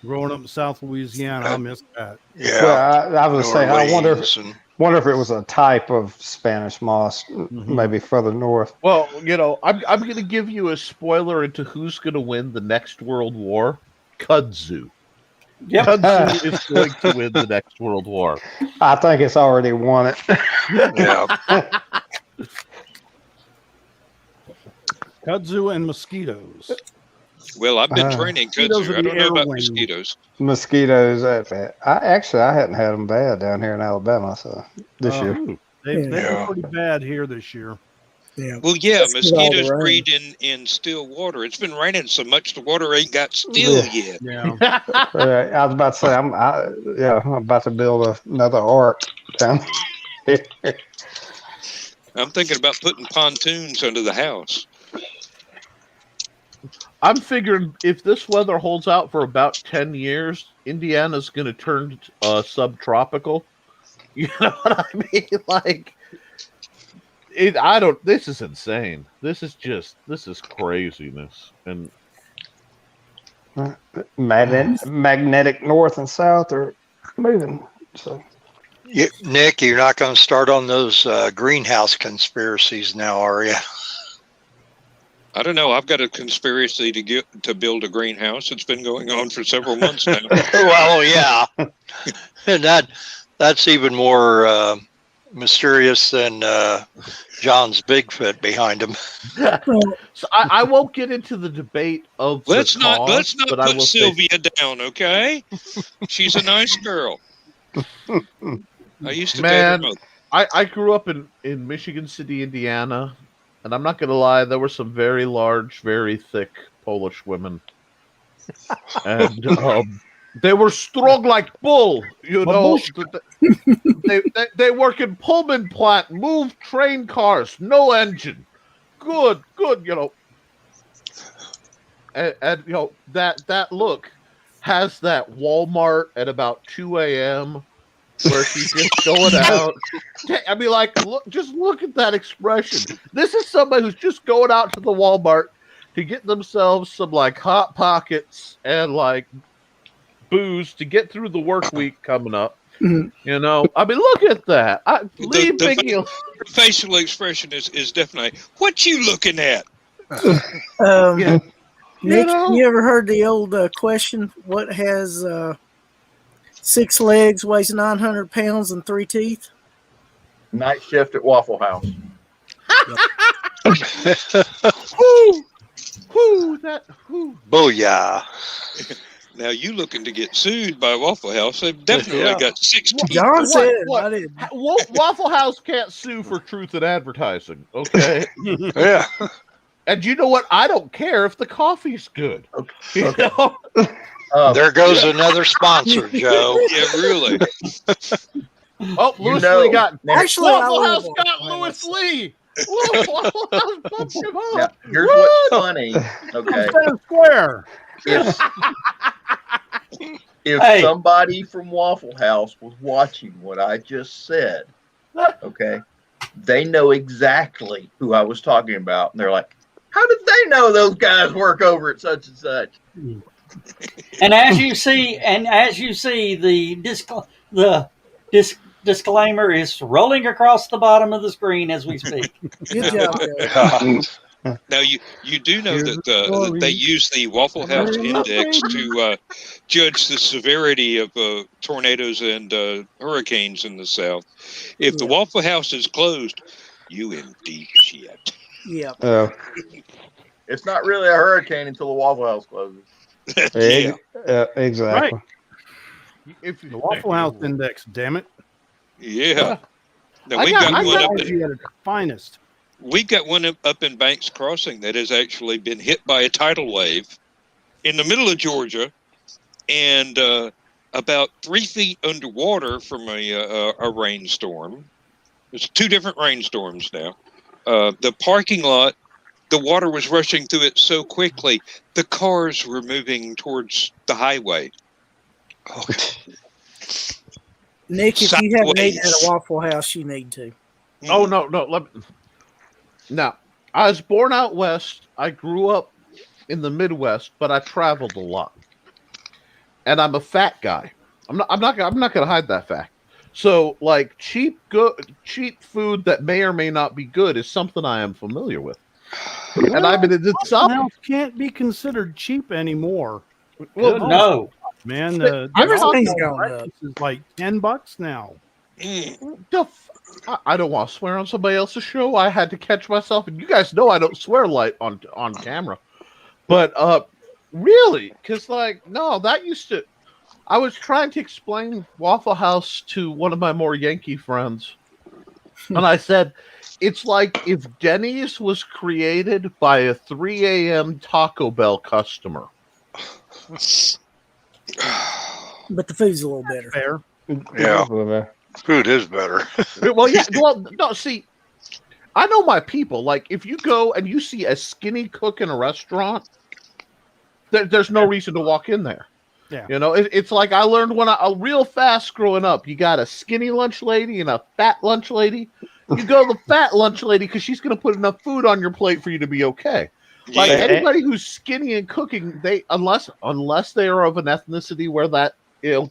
Growing up in South Louisiana, I miss that. Yeah. Well, I was saying, I wonder and if it was a type of Spanish moss, maybe further north. Well, you know, I'm going to give you a spoiler into who's going to win the next World War. Kudzu. Yep. Kudzu is going to win the next World War. I think it's already won it. yeah. Kudzu and mosquitoes. Well, I've been training mosquitoes kudzu. are I the don't know about airwing. mosquitoes. Mosquitoes, that bad. I hadn't had them bad down here in Alabama, so this year. They've been pretty bad here this year. Yeah. Well, yeah, That's 'cause of all the mosquitoes rain. breed in still water. It's been raining so much the water ain't got still yet. Yeah. I was about to say, I'm about to build another ark down here. I'm thinking about putting pontoons under the house. I'm figuring if this weather holds out for about 10 years, Indiana's going to turn subtropical. You know what I mean? Like, this is insane. This is craziness. And magnetic north and south are moving. So, Nick, you're not going to start on those greenhouse conspiracies now, are you? I don't know. I've got a conspiracy to build a greenhouse. It's been going on for several months now. Well, yeah, and that's even more mysterious than John's Bigfoot behind him. So I won't get into the debate of Let's the not cause, but I put will say Sylvia down, okay? She's a nice girl. I used to date her Man, mother. I grew up in Michigan City, Indiana, and I'm not going to lie, there were some very large, very thick Polish women. And they were strong like bull, you know. They work in Pullman plant, move train cars, no engine. Good, you know. And you know, that look has that Walmart at about 2 a.m. where she's just going out. I mean, like, just look at that expression. This is somebody who's just going out to the Walmart to get themselves some like Hot Pockets and like booze to get through the work week coming up. You know, I mean, look at that. The facial expression is definitely, what you looking at? Yeah. Nick, You know? you ever heard the old question, what has 6 legs, weighs 900 pounds, and 3 teeth? Night shift at Waffle House. Booyah. Now you looking to get sued by Waffle House? They've definitely got 6 teeth. John said it. What? I didn't. Waffle House can't sue for truth in advertising, okay? Yeah. And you know what? I don't care if the coffee's good. Okay. You know? There goes another sponsor, Joe. Yeah, really. Oh, You Louis know, Lee got Actually, I Waffle love House Waffle got House. Louis Lee. Waffle House bumped him Now, up. here's what's funny. Okay, Fair square. if Hey. somebody from Waffle House was watching what I just said, okay, they know exactly who I was talking about, and they're like, "How did they know those guys work over at such and such?" And as you see, the disclaimer is rolling across the bottom of the screen as we speak. Good job, Joe. Now you do know that they use the Waffle House Index to judge the severity of tornadoes and hurricanes in the South. If the Waffle House is closed, you in deep shit. Yeah. It's not really a hurricane until the Waffle House closes. Yeah. Exactly. If The Waffle House Index, damn it. Yeah. Now I we've got- got I one got- up. Technology at its finest. We've got one up in Banks Crossing that has actually been hit by a tidal wave in the middle of Georgia, and about 3 feet underwater from a rainstorm. There's 2 different rainstorms now. The parking lot, the water was rushing through it so quickly, the cars were moving towards the highway. Nick, if you haven't eaten at Sideways. a Waffle House, you need to. Oh no. Now, I was born out west. I grew up in the Midwest, but I traveled a lot, and I'm a fat guy. I'm not going to hide that fact. So, like cheap food that may or may not be good is something I am familiar with. And I've been in the Waffle South. House can't be considered cheap anymore. Well, No. Man, Everything's the going up. breakfast is like $10 now. I don't want to swear on somebody else's show. I had to catch myself, and you guys know I don't swear light on camera. But really, because like no, that used to. I was trying to explain Waffle House to one of my more Yankee friends, and I said, it's like if Denny's was created by a 3 a.m. Taco Bell customer. But the food's a little better. Fair. Yeah. Food is better. Well, yeah. Well, no. See, I know my people. Like, if you go and you see a skinny cook in a restaurant, there's no reason to walk in there. Yeah. You know, it's like I learned real fast growing up. You got a skinny lunch lady and a fat lunch lady. You go the fat lunch lady because she's going to put enough food on your plate for you to be okay. Like Yeah. anybody who's skinny and cooking, unless they are of an ethnicity where that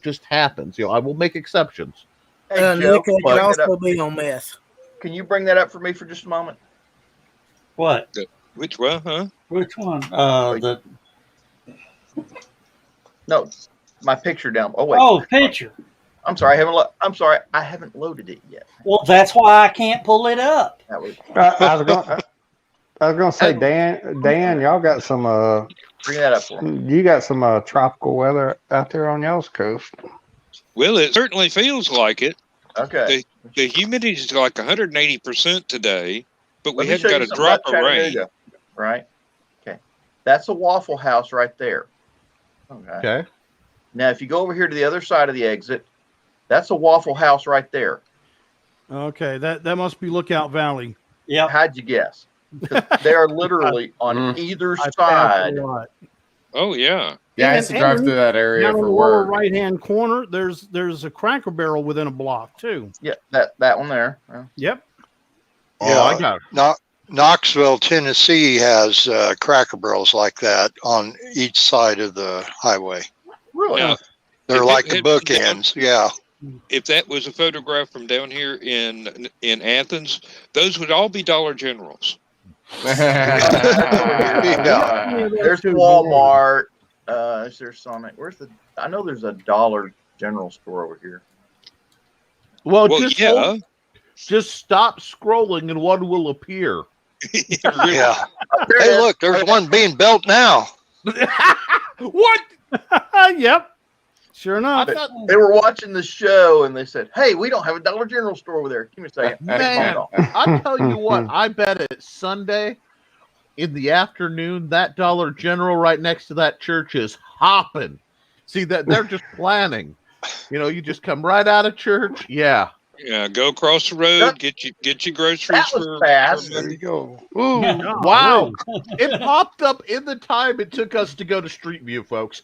just happens. I will make exceptions. Hey, Joe, Nick, it could also can be on meth. you bring that up for me for just a moment? What? Which one, huh? Which one? No, my picture down. Oh wait. Oh, picture. I'm sorry, I haven't loaded it yet. Well, that's why I can't pull it up. That was I was gonna say, Dan, y'all got some bring that up for me. you got some tropical weather out there on y'all's coast. Well, it certainly feels like it. Okay. The humidity is like 180% today, but we Let me haven't show got you a something drop about of rain. Chattanooga, right? Okay. That's a Waffle House right there. Okay. Now, if you go over here to the other side of the exit, that's a Waffle House right there. Okay, that must be Lookout Valley. Yep. How'd you guess? They are literally on either side. Oh, yeah. Yeah, I used to drive through that area Down in for the lower work. right-hand corner, there's a Cracker Barrel within a block too. Yeah, that one there. Yep. Yeah, I got it. Knoxville, Tennessee has Cracker Barrels like that on each side of the highway. Really? Now, They're if like it the had bookends. Yeah. If that was a photograph from down here in Athens, those would all be Dollar Generals. Yeah. There's Walmart. Is there Sonic? I know there's a Dollar General store over here. Well, Well, yeah. just stop scrolling and one will appear. Really. Yeah. Hey, look, there's one being built now. What? Yep. Sure enough. They were watching the show and they said, "Hey, we don't have a Dollar General store over there. Give me a second." Man, I tell you what, I bet it's Sunday in the afternoon, that Dollar General right next to that church is hopping. See, that they're just planning. You know, you just come right out of church. Yeah. Yeah, go across the road, get your groceries That was for fast. There you go. Ooh, wow. It popped up in the time it took us to go to Street View, folks.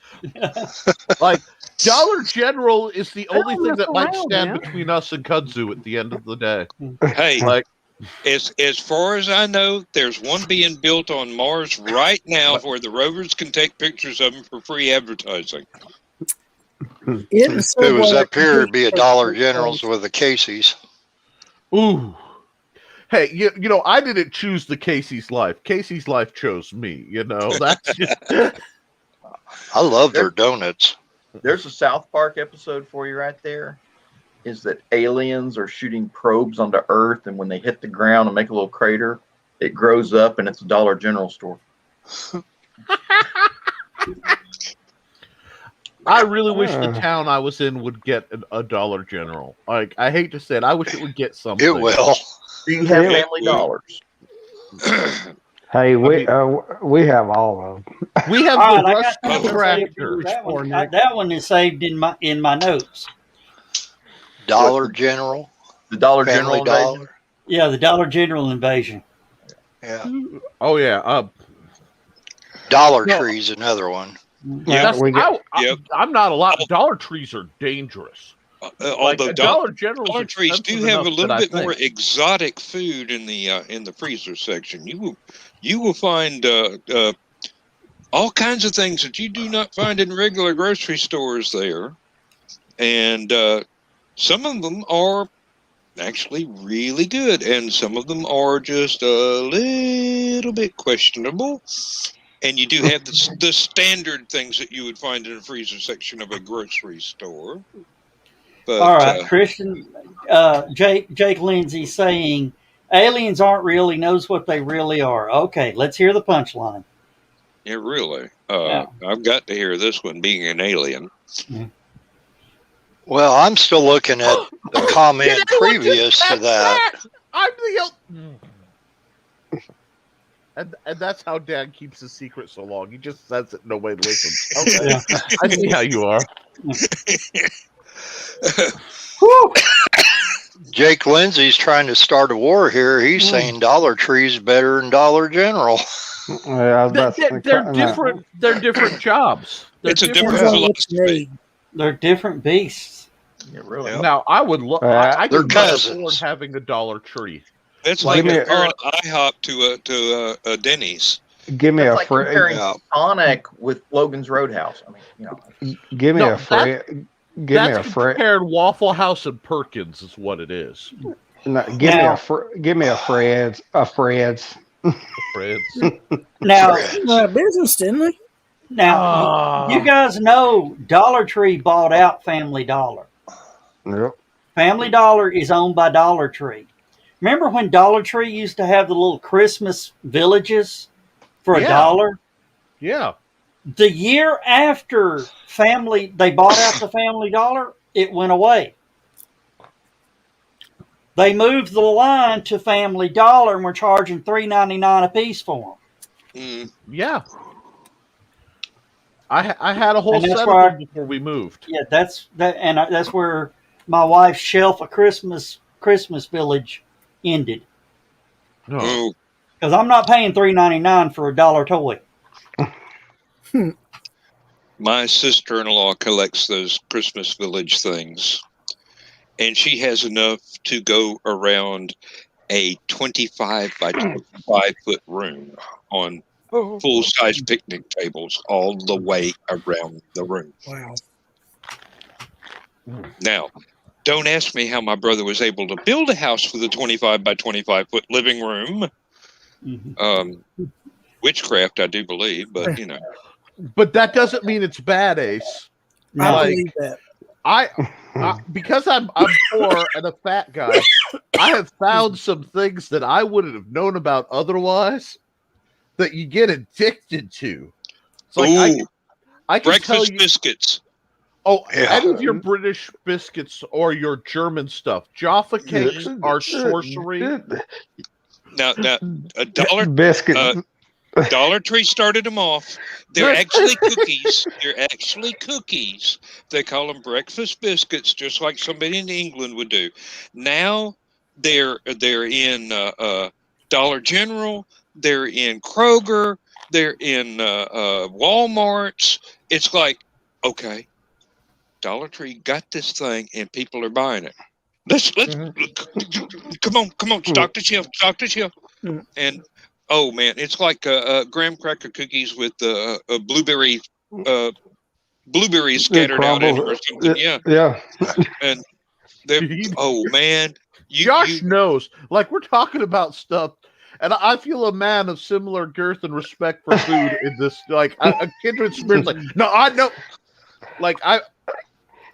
Like, Dollar General is the only thing that might stand between us and kudzu at the end of the day. Hey, Like, as far as I know, there's one being built on Mars right now where the rovers can take pictures of them for free advertising. If it was up here, it'd be a Dollar General's with a Casey's. ooh. Hey, you know, I didn't choose the Casey's life. Casey's life chose me, you know. That's just... I love their donuts. There's a South Park episode for you right there. Is that aliens are shooting probes onto Earth, and when they hit the ground and make a little crater, it grows up and it's a Dollar General store. I really wish the town I was in would get a Dollar General. Like, I hate to say it, I wish it would get something. It will. Do you have Family Dollars? Hey, we have all of them. We have All the right, I Rush got something saved Tractor. for that one is saved in my notes. Dollar General. The Dollar Family General invasion? Dollar. Yeah, the Dollar General invasion. Yeah. Oh yeah. Dollar Tree's another one. Yeah, I'm not allowed. Dollar Trees are dangerous. Although a Dollar General Trees do have a little bit more exotic food in the freezer section. You will find all kinds of things that you do not find in regular grocery stores there, and some of them are actually really good, and some of them are just a little bit questionable. And you do have the standard things that you would find in the freezer section of a grocery store. But, all right, Christian, Jake Lindsay saying aliens aren't real. He knows what they really are. Okay, let's hear the punchline. Yeah, really. I've got to hear this one, being an alien. Well, I'm still looking at the comment previous to that. I'm the and that's how Dad keeps his secret so long. He just says it, nobody listens. Okay. Yeah. I see how you are. Jake Lindsay's trying to start a war here. He's saying Dollar Tree's better than Dollar General. Yeah, They're different. They're different jobs. It's a different Depends on what you philosophy. need. They're different beasts. Yeah, really. Now I would love. I They're could afford cousins. having a Dollar Tree. That's Like, like give me comparing IHOP to a Denny's. Give me That's a like free. comparing Sonic with Logan's Roadhouse. I mean, you know. Give me No, a free. Give me a That's free. compared Waffle House and Perkins is what it is. No, give me a give me a Fred's. A Fred's. Friends. Now, Business, didn't they? now, you guys know Dollar Tree bought out Family Dollar. Yep. Family Dollar is owned by Dollar Tree. Remember when Dollar Tree used to have the little Christmas villages for $1? Yeah. The year after they bought out the Family Dollar, it went away. They moved the line to Family Dollar and were charging $3.99 a piece for them. Yeah. I had a whole And set that's of where them before we moved. Yeah, that's where my wife's shelf of Christmas Village ended. No. Because I'm not paying $3.99 for a dollar toy. My sister-in-law collects those Christmas Village things, and she has enough to go around a 25 by 25 foot room on full-size picnic tables all the way around the room. Wow. Now, don't ask me how my brother was able to build a house with a 25 by 25 foot living room. Witchcraft, I do believe, but you know. But that doesn't mean it's bad, Ace. I believe that. I because I'm poor and a fat guy, I have found some things that I wouldn't have known about otherwise that you get addicted to. It's like I can breakfast tell you, biscuits. Oh, any of your British biscuits or your German stuff, Jaffa cakes are sorcery. Now, a dollar biscuit. Dollar Tree started them off. They're actually cookies. They're actually cookies. They call them breakfast biscuits, just like somebody in England would do. Now they're in Dollar General. They're in Kroger. They're in Walmart's. It's like, okay, Dollar Tree got this thing, and people are buying it. Let's come on, stock the shelf, and. Oh man, it's like graham cracker cookies with blueberries scattered out in them or something. Yeah. And oh man, Josh knows. Like, we're talking about stuff, and I feel a man of similar girth and respect for food in this. Like a kindred spirit. Like, no, I know. Like I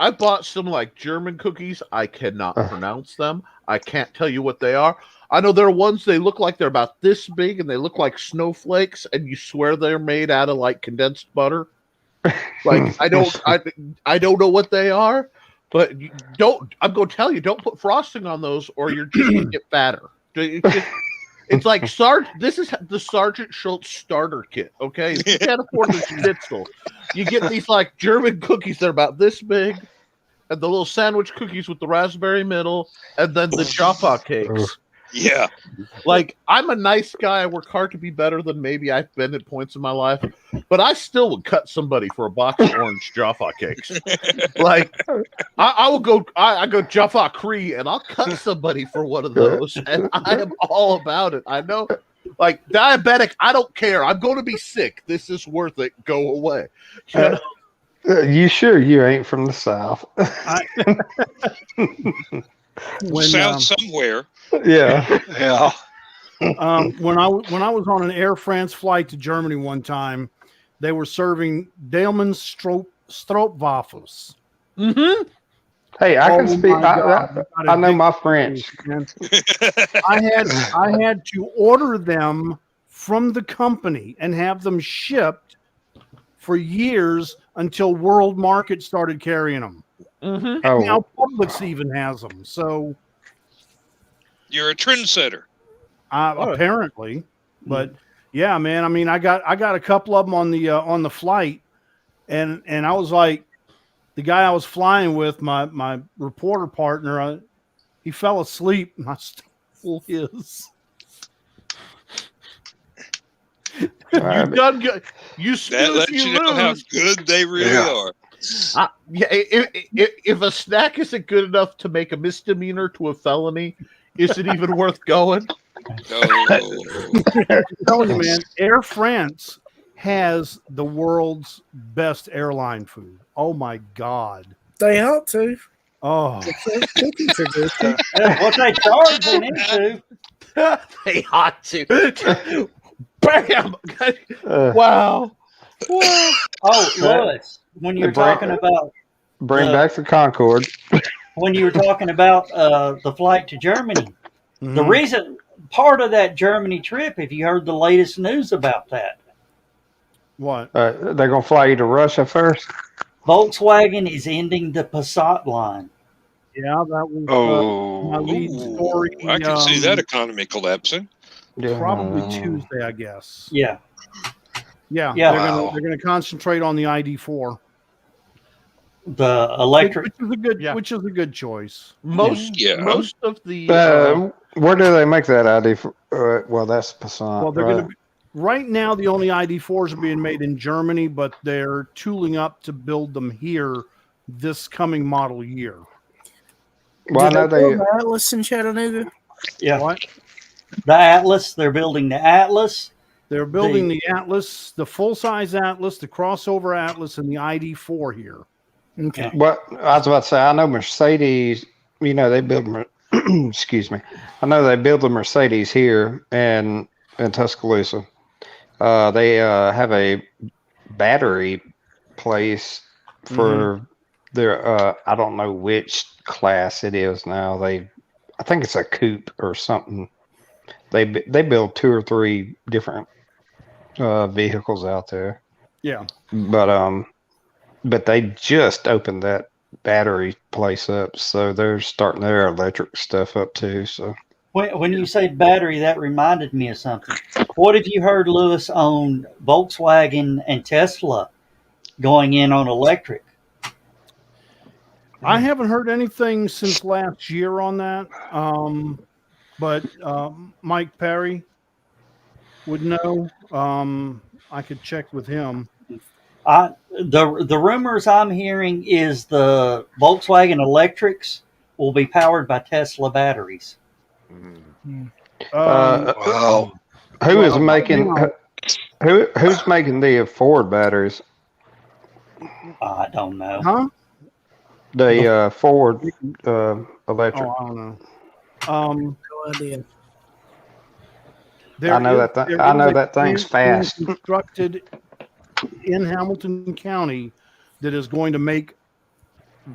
bought some like German cookies. I cannot pronounce them. I can't tell you what they are. I know there are ones, they look like they're about this big and they look like snowflakes, and you swear they're made out of like condensed butter. Like I don't know what they are, but I'm going to tell you, don't put frosting on those or you're just going to get fatter. It's like this is the Sergeant Schultz starter kit, okay? If you can't afford the schnitzel, you get these like German cookies that are about this big, and the little sandwich cookies with the raspberry middle, and then the Jaffa cakes. Yeah. Like, I'm a nice guy. I work hard to be better than maybe I've been at points in my life, but I still would cut somebody for a box of orange Jaffa cakes. Like, I will go, I go Jaffa Cree, and I'll cut somebody for one of those, and I am all about it. I know, like, diabetic, I don't care. I'm going to be sick. This is worth it. Go away. You know? You sure you ain't from the South? South somewhere. Yeah. When I was on an Air France flight to Germany one time, they were serving Dahlmann's Stroopwafels. Mm-hmm. Hey, I can speak. I know my French. I had to order them from the company and have them shipped for years until World Market started carrying them. Mm-hmm. And now Publix even has them. So you're a trendsetter. Apparently, but yeah, man. I mean, I got a couple of them on the flight, and I was like, the guy I was flying with, my reporter partner, he fell asleep, and I stole his. You've done good. You that lets you know how good they really are. If a snack isn't good enough to make a misdemeanor to a felony, is it even worth going? No. I'm telling you, man, Air France has the world's best airline food. Oh my God. They ought to. Oh. What they charge in it to. They ought to. Bam! Wow. Oh, Lois, when you're talking about bring back the Concorde. when you were talking about the flight to Germany, the reason part of that Germany trip, have you heard the latest news about that? What? They're gonna fly you to Russia first. Volkswagen is ending the Passat line. Yeah, that was my lead story. I can see that economy collapsing. Probably Tuesday, I guess. Yeah. Yeah. Yeah. They're gonna concentrate on the ID4. The electric, which is a good choice. Most of the where do they make that ID? Well, that's Passat. Well, they're going to right now. The only ID4s are being made in Germany, but they're tooling up to build them here this coming model year. Well, I know they build the Atlas in Chattanooga. Yeah. What? The Atlas. They're building the Atlas. They're building the Atlas, the full-size Atlas, the crossover Atlas, and the ID4 here. Okay. What I was about to say, I know Mercedes. You know they build. Excuse me. I know they build the Mercedes here in Tuscaloosa. They have a battery place for their. I don't know which class it is now. I think it's a coupe or something. They build 2 or 3 different vehicles out there. Yeah. But they just opened that battery place up, so they're starting their electric stuff up too. So when you say battery, that reminded me of something. What have you heard, Lewis, on Volkswagen and Tesla going in on electric? I haven't heard anything since last year on that, but Mike Perry would know. I could check with him. The rumors I'm hearing is the Volkswagen electrics will be powered by Tesla batteries. Wow. Who's making the Ford batteries? I don't know. Huh? The Ford electric. Oh, I don't know. No idea. I know that thing's fast. Constructed in Hamilton County that is going to make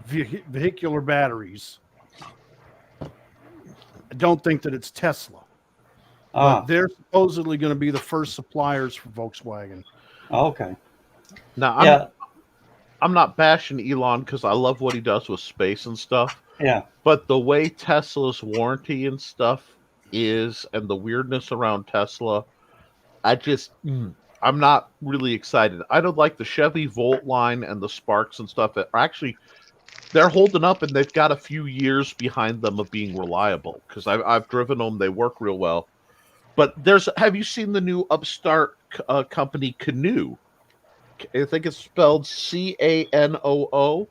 vehicular batteries. I don't think that it's Tesla. But they're supposedly going to be the first suppliers for Volkswagen. Okay. Now, I'm not bashing Elon because I love what he does with space and stuff. Yeah. But the way Tesla's warranty and stuff is, and the weirdness around Tesla, I'm not really excited. I don't like the Chevy Volt line and the Sparks and stuff that are actually, they're holding up and they've got a few years behind them of being reliable because I've driven them. They work real well. But have you seen the new upstart company Canoo? I think it's spelled Canoo.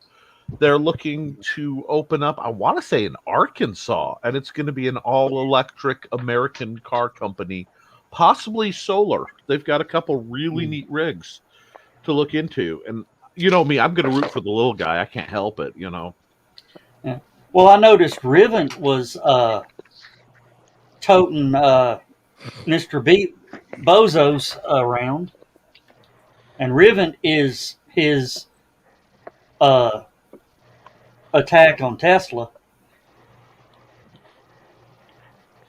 They're looking to open up, I want to say in Arkansas, and it's going to be an all-electric American car company, possibly solar. They've got a couple really neat rigs to look into. And you know me, I'm going to root for the little guy. I can't help it, you know. Yeah. Well, I noticed Riven was toting Mr. Bozo's around. And Riven is his attack on Tesla.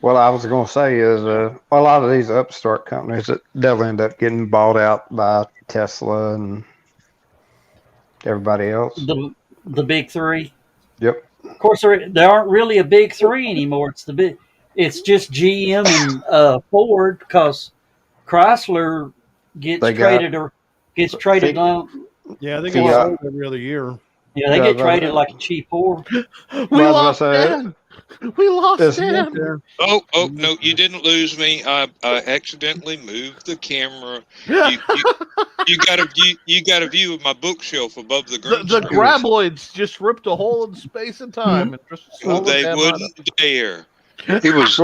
What I was going to say is a lot of these upstart companies they'll end up getting bought out by Tesla and everybody else. The big three. Yep. Of course, there aren't really a big three anymore. It's just GM and Ford because Chrysler gets traded on. Yeah, they get sold every other year. Yeah, they get traded like a cheap whore. We lost Dan. We lost Dan. Oh, no, you didn't lose me. I accidentally moved the camera. You got a view of my bookshelf above the green The graboids just ripped a hole in space and time. And just they wouldn't dare. He was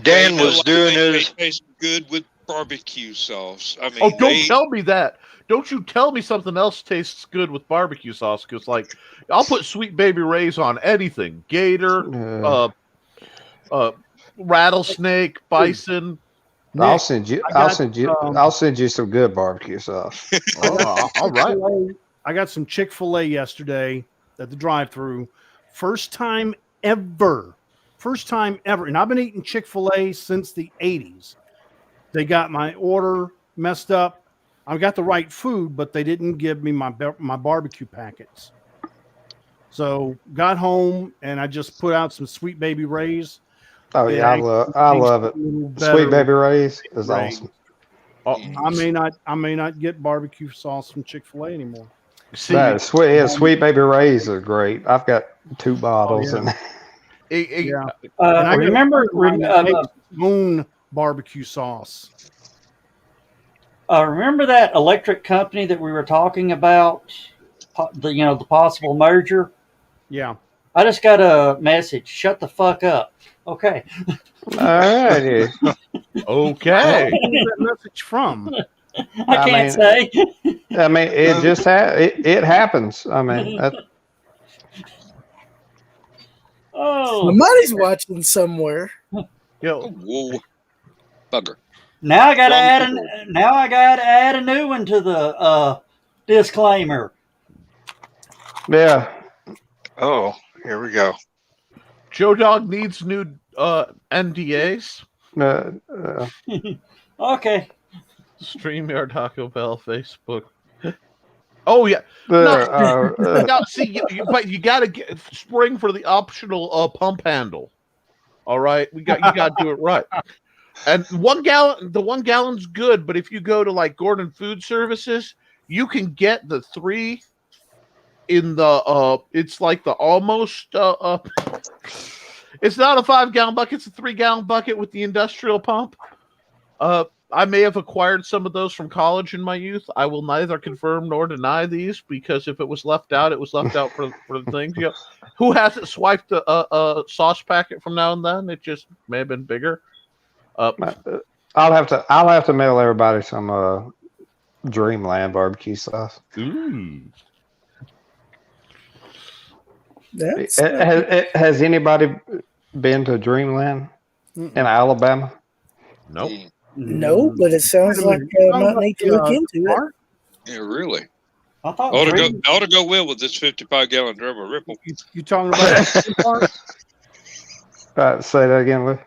Dan was doing his. They taste good with barbecue sauce. I mean, don't tell me that. Don't you tell me something else tastes good with barbecue sauce? Because, like, I'll put Sweet Baby Ray's on anything: gator, rattlesnake, bison. I'll send you some good barbecue sauce. All right. I got some Chick-fil-A yesterday at the drive-thru First time ever. And I've been eating Chick-fil-A since the 80s. They got my order messed up. I got the right food, but they didn't give me my barbecue packets. So got home and I just put out some Sweet Baby Ray's. Oh yeah, I love it. Sweet Baby Ray's is awesome. I may not get barbecue sauce from Chick-fil-A anymore. Sweet Baby Ray's are great. I've got 2 bottles and And I remember own barbecue sauce. remember that electric company that we were talking about, the possible merger. Yeah. I just got a message. Shut the fuck up. Okay. all right. Okay. Where's that message from? I can't say. I mean, it just it happens. I mean, Somebody's watching somewhere. Whoa, bugger! Now I got to add a new one to the disclaimer. yeah. Oh, here we go. Joe Dog needs new NDAs. Okay. StreamYard, Taco Bell, Facebook. Oh yeah. Now, see, but you got to spring for the optional pump handle. All right, you got to do it right. And the 1 gallon's good, but if you go to like Gordon Food Services, you can get the 3 in the it's like the almost it's not a 5-gallon bucket, it's a 3-gallon bucket with the industrial pump. I may have acquired some of those from college in my youth. I will neither confirm nor deny these, because if it was left out, it was left out for the things. Who hasn't swiped a sauce packet from now and then? It just may have been bigger. I'll have to mail everybody some Dreamland barbecue sauce. Ooh. Has anybody been to Dreamland in Alabama? Nope. No, but it sounds like I might need to look into it. Yeah, really. I thought Ought to go well with this 55-gallon drum of Ripple. You talking about the theme park? Say that again, Lou.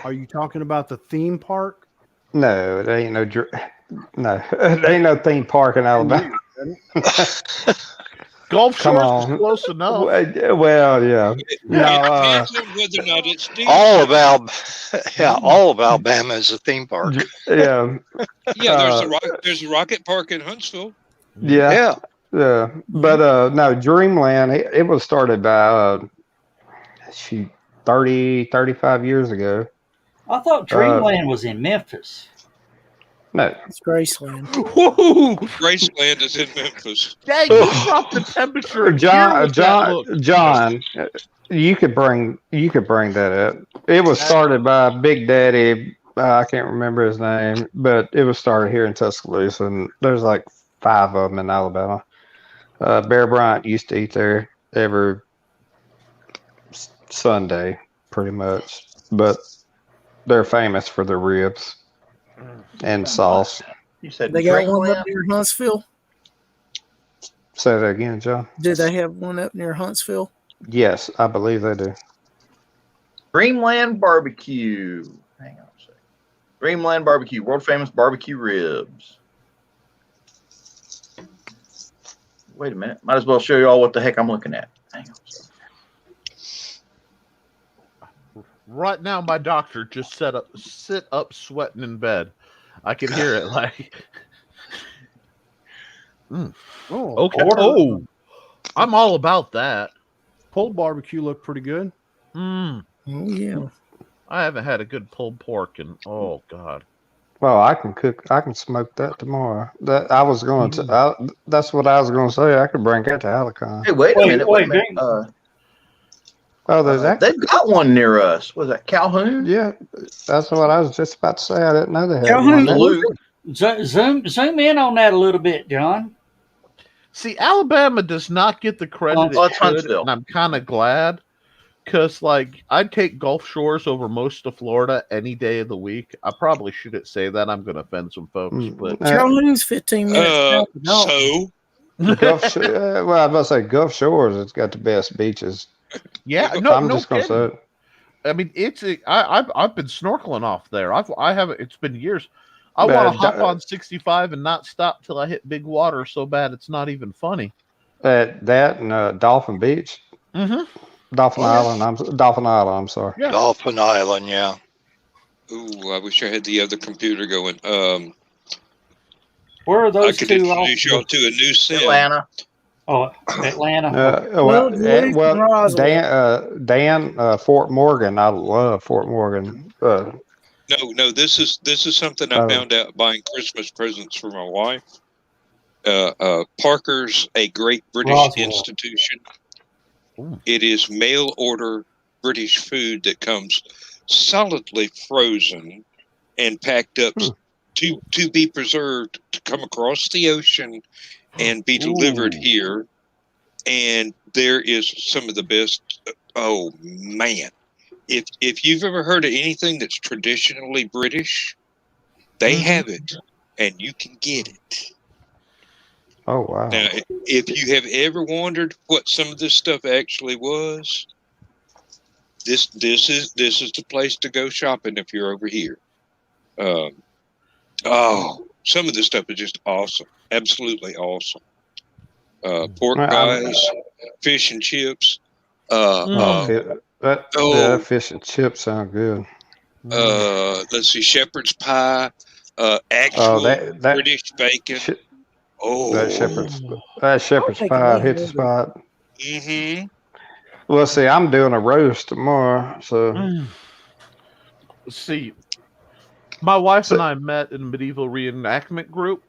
Are you talking about the theme park? No, there ain't there ain't no theme park in Alabama. Gulf Come Shores on. is close enough. Well, yeah. It depends on whether or not it's All of Alabama is a theme park. Yeah. Yeah, there's a rocket park in Huntsville. Yeah. But no, Dreamland, it was started by 35 years ago. I thought Dreamland was in Memphis. No. It's Graceland. Woo! Graceland is in Memphis. Dang, you dropped the temperature. John, you could bring that up. It was started by Big Daddy. I can't remember his name, but it was started here in Tuscaloosa, and there's like 5 of them in Alabama. Bear Bryant used to eat there every Sunday, pretty much, but they're famous for their ribs and sauce. You said They got one up near Huntsville. Say that again, John. Do they have one up near Huntsville? Yes, I believe they do. Dreamland Barbecue. Hang on a second. Dreamland Barbecue, world famous barbecue ribs. Wait a minute. Might as well show you all what the heck I'm looking at. Hang on a second. Right now, my doctor just sit up sweating in bed. I can hear it like. Oh, Okay. Oh, I'm all about that. pulled barbecue looked pretty good. Mm. Oh yeah. I haven't had a good pulled pork in God. Well, I can smoke that tomorrow. That I was going to. That's what I was going to say. I could bring that to HallowCon's. Hey, wait a minute. Oh, there's that. They've got one near us. Was that Calhoun? Yeah, that's what I was just about to say. I didn't know they had Calhoun, one. zoom in on that a little bit, John. See, Alabama does not get the credit it should, and I'm kind of glad, because like I'd take Gulf Shores over most of Florida any day of the week. I probably shouldn't say that. I'm going to offend some folks, but Calhoun's 15 minutes. So Gulf, well, I was about to say Gulf Shores. It's got the best beaches Yeah, I'm no, I'm no just gonna say kidding. it. I mean, I've been snorkeling off there. I haven't. It's been years. I want to hop on 65 and not stop till I hit big water so bad it's not even funny. That and Dolphin Beach, Mm-hmm. Dolphin Oh, yeah. Island. Dolphin Island. I'm sorry. Yeah. Dolphin Island, yeah. Ooh, I wish I had the other computer going. Where are I those could two off introduce y'all to a new sim. Atlanta. Oh, Atlanta. Well, Duluth and Roswell. Dan, Fort Morgan. I love Fort Morgan. No, this is something I found out buying Christmas presents for my wife. Parker's a great British Roswell. institution. Ooh. It is mail order British food that comes solidly frozen and packed up to be preserved to come across the ocean and be delivered Ooh. here. And there is some of the best. Oh man. If you've ever heard of anything that's traditionally British, they have it, and you can get it. Oh wow! Now, if you have ever wondered what some of this stuff actually was, this is the place to go shopping if you're over here. Some of this stuff is just awesome, absolutely awesome. Pork pies, fish and chips. Fish and chips sound good. Let's see, shepherd's pie, actual that British bacon. that shepherd's making pie me hit the hungry. spot. Mm-hmm. Well, see, I'm doing a roast tomorrow, so See, my wife and I met in a medieval reenactment group.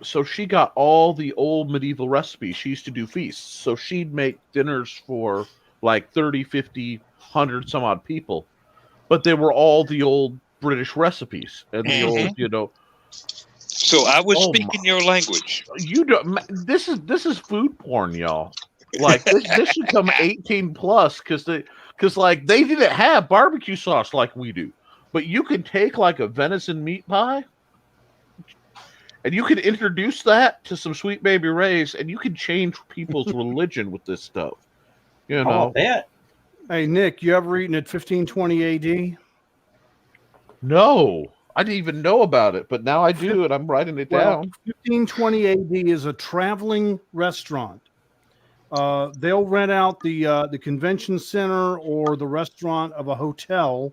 So she got all the old medieval recipes. She used to do feasts. So she'd make dinners for like 30, 50, 100 some odd people. But they were all the old British recipes and the old, So I was Oh speaking your language. You don't. This is food porn, y'all. Like this should come 18 plus because they didn't have barbecue sauce like we do, but you could take like a venison meat pie, and you could introduce that to some Sweet Baby Ray's, and you could change people's religion with this stuff. You know. Bet. Hey, Nick, you ever eaten at 1520 AD? No, I didn't even know about it, but now I do, and I'm writing it down. 1520 AD is a traveling restaurant. They'll rent out the convention center or the restaurant of a hotel,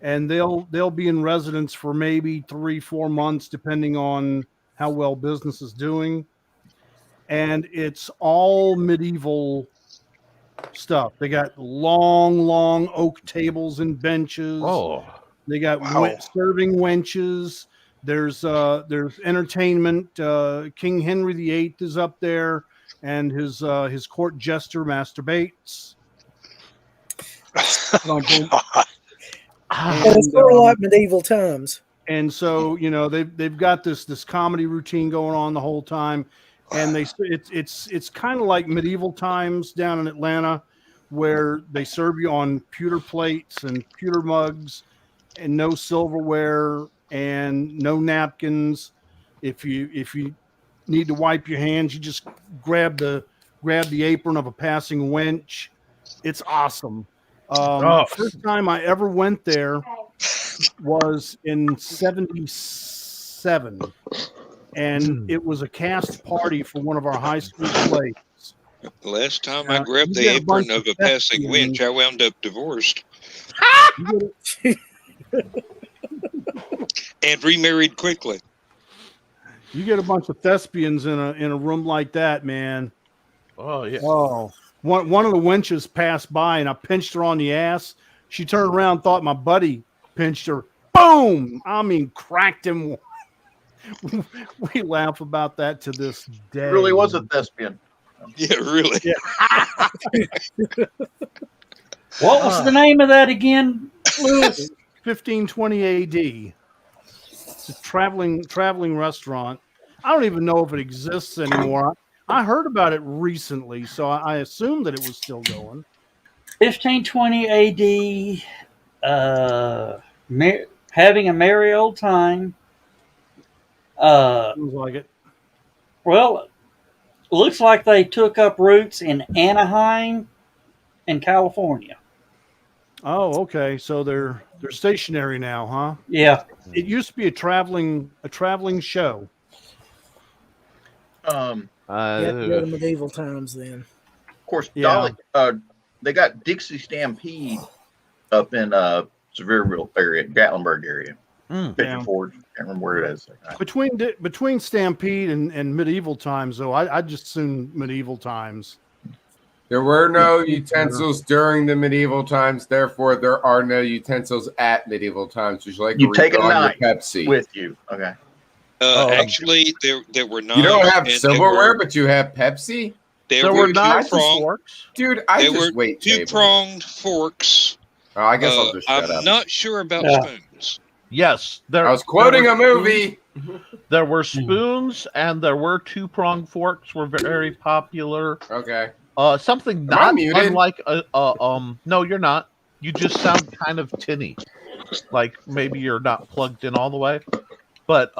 and they'll be in residence for maybe 3-4 months, depending on how well business is doing. And it's all medieval stuff. They got long oak tables and benches. Oh, they got serving wenches. There's entertainment. King Henry VIII is up there, and his court jester Master Bates. It's sort of like medieval times. And so they've got this comedy routine going on the whole time, and it's kind of like medieval times down in Atlanta, where they serve you on pewter plates and pewter mugs, and no silverware and no napkins. If you need to wipe your hands, you just grab the apron of a passing wench. It's awesome. First time I ever went there was in 77, and it was a cast party for one of our high school plays. Last time I grabbed the apron of a passing wench, I wound up divorced. And remarried quickly. You get a bunch of thespians in a room like that, man. Oh yeah. Oh, one of the wenches passed by, and I pinched her on the ass. She turned around, thought my buddy pinched her. Boom! I mean, cracked him. We laugh about that to this day. It really was a thespian. Yeah, really. Yeah. What was the name of that again, Lewis? 1520 AD. It's a traveling restaurant. I don't even know if it exists anymore. I heard about it recently, so I assumed that it was still going. 1520 AD. Having a merry old time. Seems like it. Well, looks like they took up roots in Anaheim in California. Oh, okay. So they're stationary now, huh? Yeah. It used to be a traveling show. Of Yeah, go to medieval times then. course, Yeah. Dolly. They got Dixie Stampede up in Sevierville area, Gatlinburg area. Pigeon Yeah. Forge. Can't remember where it is. Between Stampede and medieval times, though, I just assume medieval times. There were no utensils during the medieval times, therefore there are no utensils at medieval times. Would you like You to take a read on your knife Pepsi? with you. Okay. Actually, there were knives. You don't have and silverware, but you have Pepsi? There were knives and two-pronged. forks. Dude, I There just were wait tables. two-pronged forks. Oh, I guess I'll just shut I'm up. not sure about Yeah. spoons. Yes, I was quoting there a were movie. There were spoons and there were two-pronged forks were very popular. Okay. Something Am I not muted? unlike no, you're not. You just sound kind of tinny. Like maybe you're not plugged in all the way. But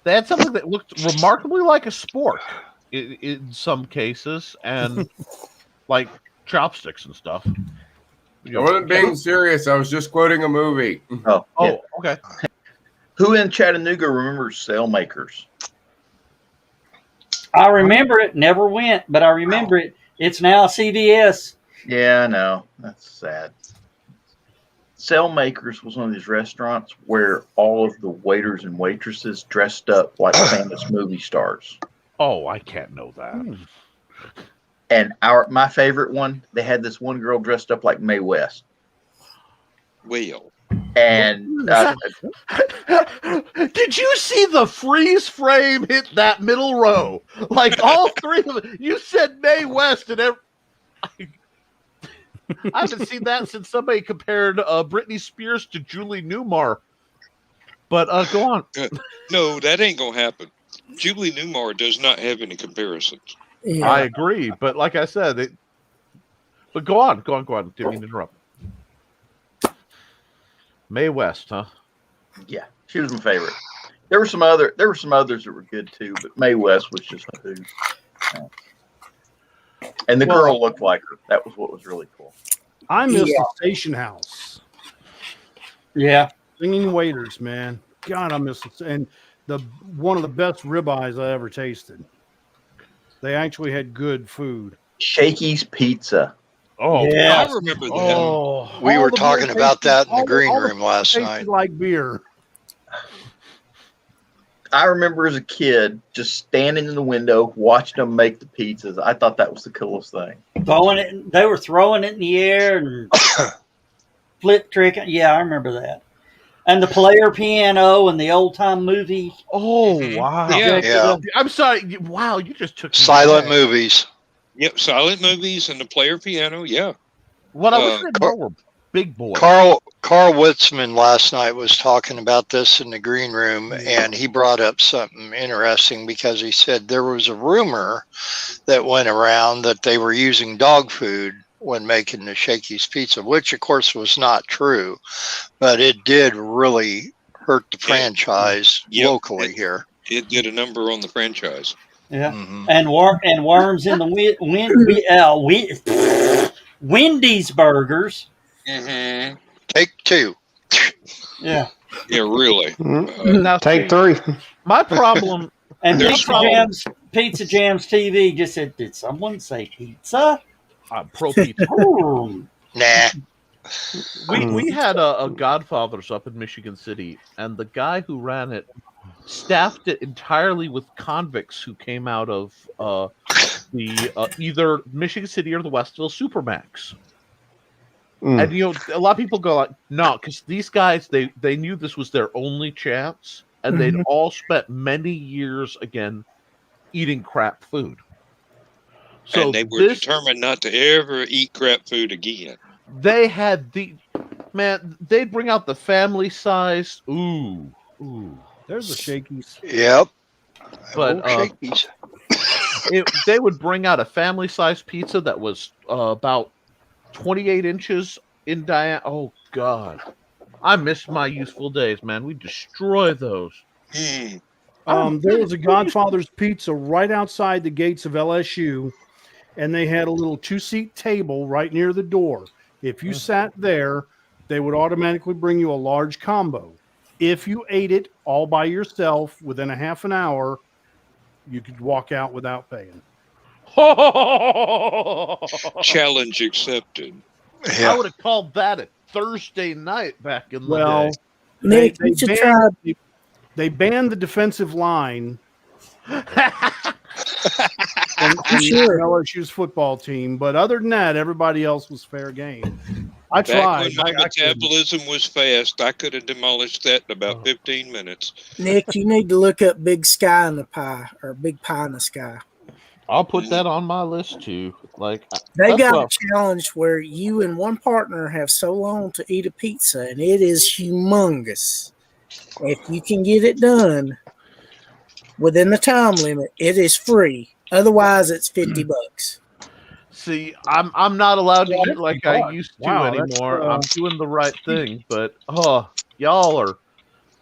they had something that looked remarkably like a spork in some cases, and like chopsticks and stuff. I wasn't being serious. I was just quoting a movie. Oh, yeah. Okay. Who in Chattanooga remembers Sailmakers? I remember it. Never went, but I remember it. It's now CVS. Yeah, I know. That's sad. Sailmakers was one of these restaurants where all of the waiters and waitresses dressed up like famous movie stars. Oh, I can't know that. And my favorite one, they had this one girl dressed up like Mae West. Well, And Did you see the freeze frame hit that middle row? Like all three of them. You said Mae West, and I haven't seen that since somebody compared Britney Spears to Julie Newmar. But go on. no, that ain't gonna happen. Julie Newmar does not have any comparisons. Yeah. I agree, but like I said, but go on. Didn't mean to interrupt. Mae West, huh? yeah, she was my favorite. There were some others that were good too, but Mae West was just who. And the girl looked like her. That was what was really cool. I miss the station house. Yeah. Singing waiters, man. God, I miss it. And one of the best ribeyes I ever tasted. They actually had good food. Shakey's Pizza. Oh, Yeah. I remember that. Oh, We all were the talking beer about tasted- that in the all green all room beer last tasted night. like beer. I remember as a kid just standing in the window watching them make the pizzas. I thought that was the coolest thing. They were throwing it in the air and flip tricking. Yeah, I remember that. And the player piano and the old time movie. Oh, wow. Yeah. I'm sorry. Wow, you just took me Silent back. movies. Yep, silent movies and the player piano. Yeah. What I wish they more were big boys. Carl Witzman last night was talking about this in the green room, and he brought up something interesting because he said there was a rumor that went around that they were using dog food when making the Shakey's Pizza, which of course was not true, but it did really hurt the franchise locally here. It did a number on the franchise. Yeah. Mhm. And worms in the Wendy's burgers. Mm-hmm. Take two. Yeah. Yeah, really. Now, Take see, three. my problem. And There's Pizza Jams TV just said, did someone say pizza? Pro pizza. Nah. We had a Godfather's up in Michigan City, and the guy who ran it staffed it entirely with convicts who came out of the either Michigan City or the Westville Supermax. And a lot of people go like, no, because these guys they knew this was their only chance, and they'd all spent many years again eating crap food. So and they were determined not to ever eat crap food again. They had they'd bring out the family size. Ooh. There's the Shakey's. Yep. But Shakey's. they would bring out a family size pizza that was about 28 inches in diameter. Oh God, I miss my youthful days, man. We destroy those. There was a Godfather's Pizza right outside the gates of LSU, and they had a little 2-seat table right near the door. If you sat there, they would automatically bring you a large combo. If you ate it all by yourself within a half an hour, you could walk out without paying. Challenge accepted. I would have called that a Thursday night back in the Well, day. Nick, you should try. They banned the defensive line from LSU's football team, but other than that, everybody else was fair game. I tried. Back when my metabolism was fast, I could have demolished that in about 15 minutes. Nick, you need to look up Big Sky in the Pie or Big Pie in the Sky. I'll put that on my list too. Like they got a challenge where you and one partner have so long to eat a pizza, and it is humongous. If you can get it done within the time limit, it is free. Otherwise, it's $50. See, I'm not allowed to eat like I used to anymore. I'm doing the right thing, but y'all are,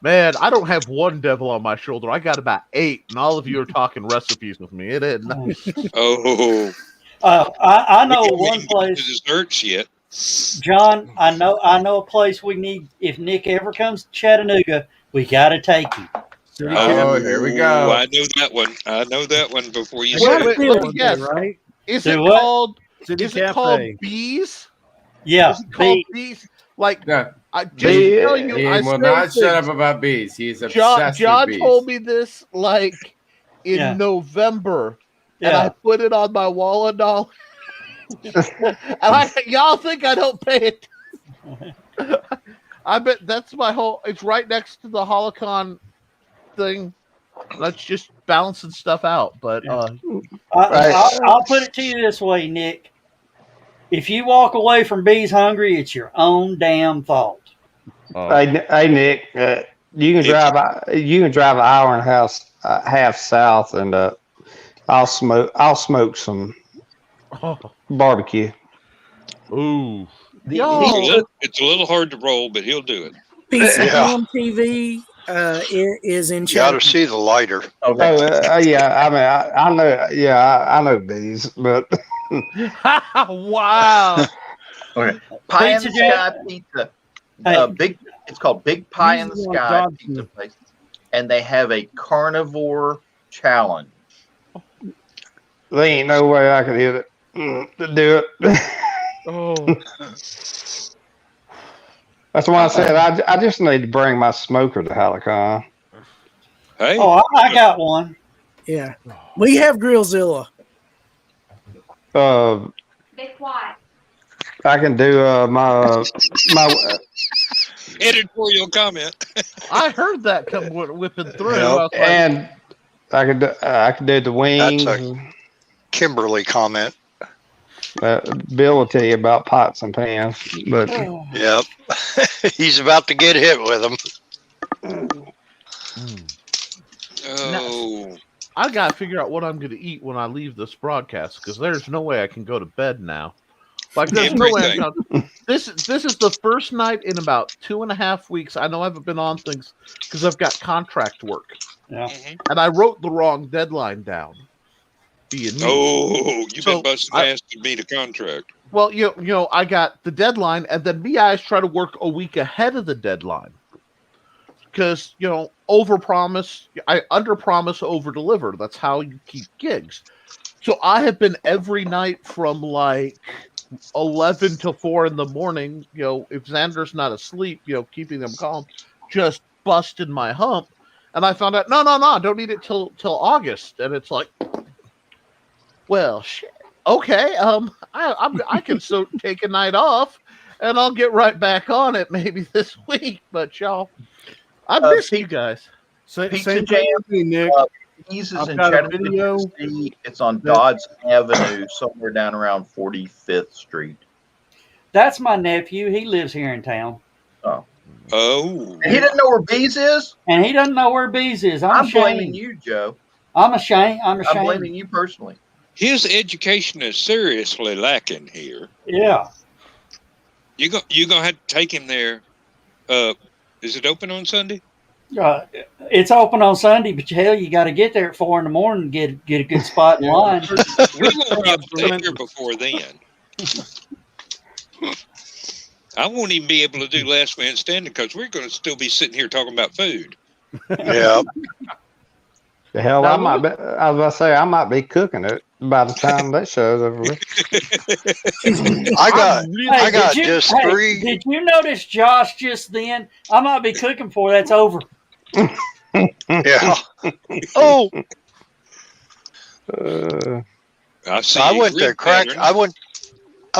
man, I don't have one devil on my shoulder. I got about 8, and all of you are talking recipes with me. It is nice. I know one place. Desserts yet? John, I know a place we need. If Nick ever comes to Chattanooga, we got to take him. Oh, here we go. I know that one. I know that one before you say it. Let me guess. Right? Is it called Bees? Yeah. Is it called Bees? Like, no. I just tell you, he I will not shut up about bees. He's obsessed John with bees. told me this like in November, and I put it on my wallet doll. And y'all think I don't pay it? I bet that's my whole. It's right next to the HallowCon thing. That's just balancing stuff out. But I'll put it to you this way, Nick. If you walk away from bees hungry, it's your own damn fault. Hey Nick, you can drive. You can drive an hour and a half south, and I'll smoke some barbecue. Ooh, it's a little hard to roll, but he'll do it. Pizza on TV is in. Got to see the lighter. Yeah. I mean, I know. Yeah, I know bees, but. Wow. Okay. Pie in the Sky Pizza. It's called Big Pie in the Sky Pizza Place, and they have a carnivore challenge. There ain't no way I could hit it. To do it. Oh. That's why I said I just need to bring my smoker to HallowCon. Hey. Oh, I got one. Yeah, we have Grillzilla. Be quiet. I can do my editorial comment. I heard that come whipping through. Yep. And I could do the wings. That's a Kimberly comment. Bill will tell you about pots and pans, but yep, he's about to get hit with them. Oh. I gotta figure out what I'm gonna eat when I leave this broadcast because there's no way I can go to bed now. Like there's no way. This is the first night in about 2.5 weeks. I know I haven't been on things because I've got contract work. Yeah, and I wrote the wrong deadline down. Oh, you've been busting ass to meet a contract. Well, you know, I got the deadline, and then me guys try to work a week ahead of the deadline. Because, overpromise, I underpromise, overdeliver. That's how you keep gigs. So I have been every night from like 11 to 4 in the morning, if Xander's not asleep, keeping them calm, just busted my hump. And I found out, no, don't need it till August. And it's like, well, shit. Okay, I can take a night off, and I'll get right back on it maybe this week. But y'all, I miss you guys. Pizza Jam, Nick. Bees is in Chattanooga, Tennessee. It's on Dodds Avenue, somewhere down around 45th Street. That's my nephew. He lives here in town. Oh. And he doesn't know where Bees is? And he doesn't know where Bees is. I'm blaming you, Joe. I'm ashamed. I'm blaming you personally. His education is seriously lacking here. Yeah. You're gonna have to take him there. Is it open on Sunday? It's open on Sunday, but hell, you got to get there at 4 a.m. and get a good spot in line. We won't be able to get there before then. I won't even be able to do last man standing because we're going to still be sitting here talking about food. Yeah. The hell, I was about to say, I might be cooking it by the time that show's over with. I got just three. Did you notice Josh just then? I might be cooking for that's over. Yeah. Oh. I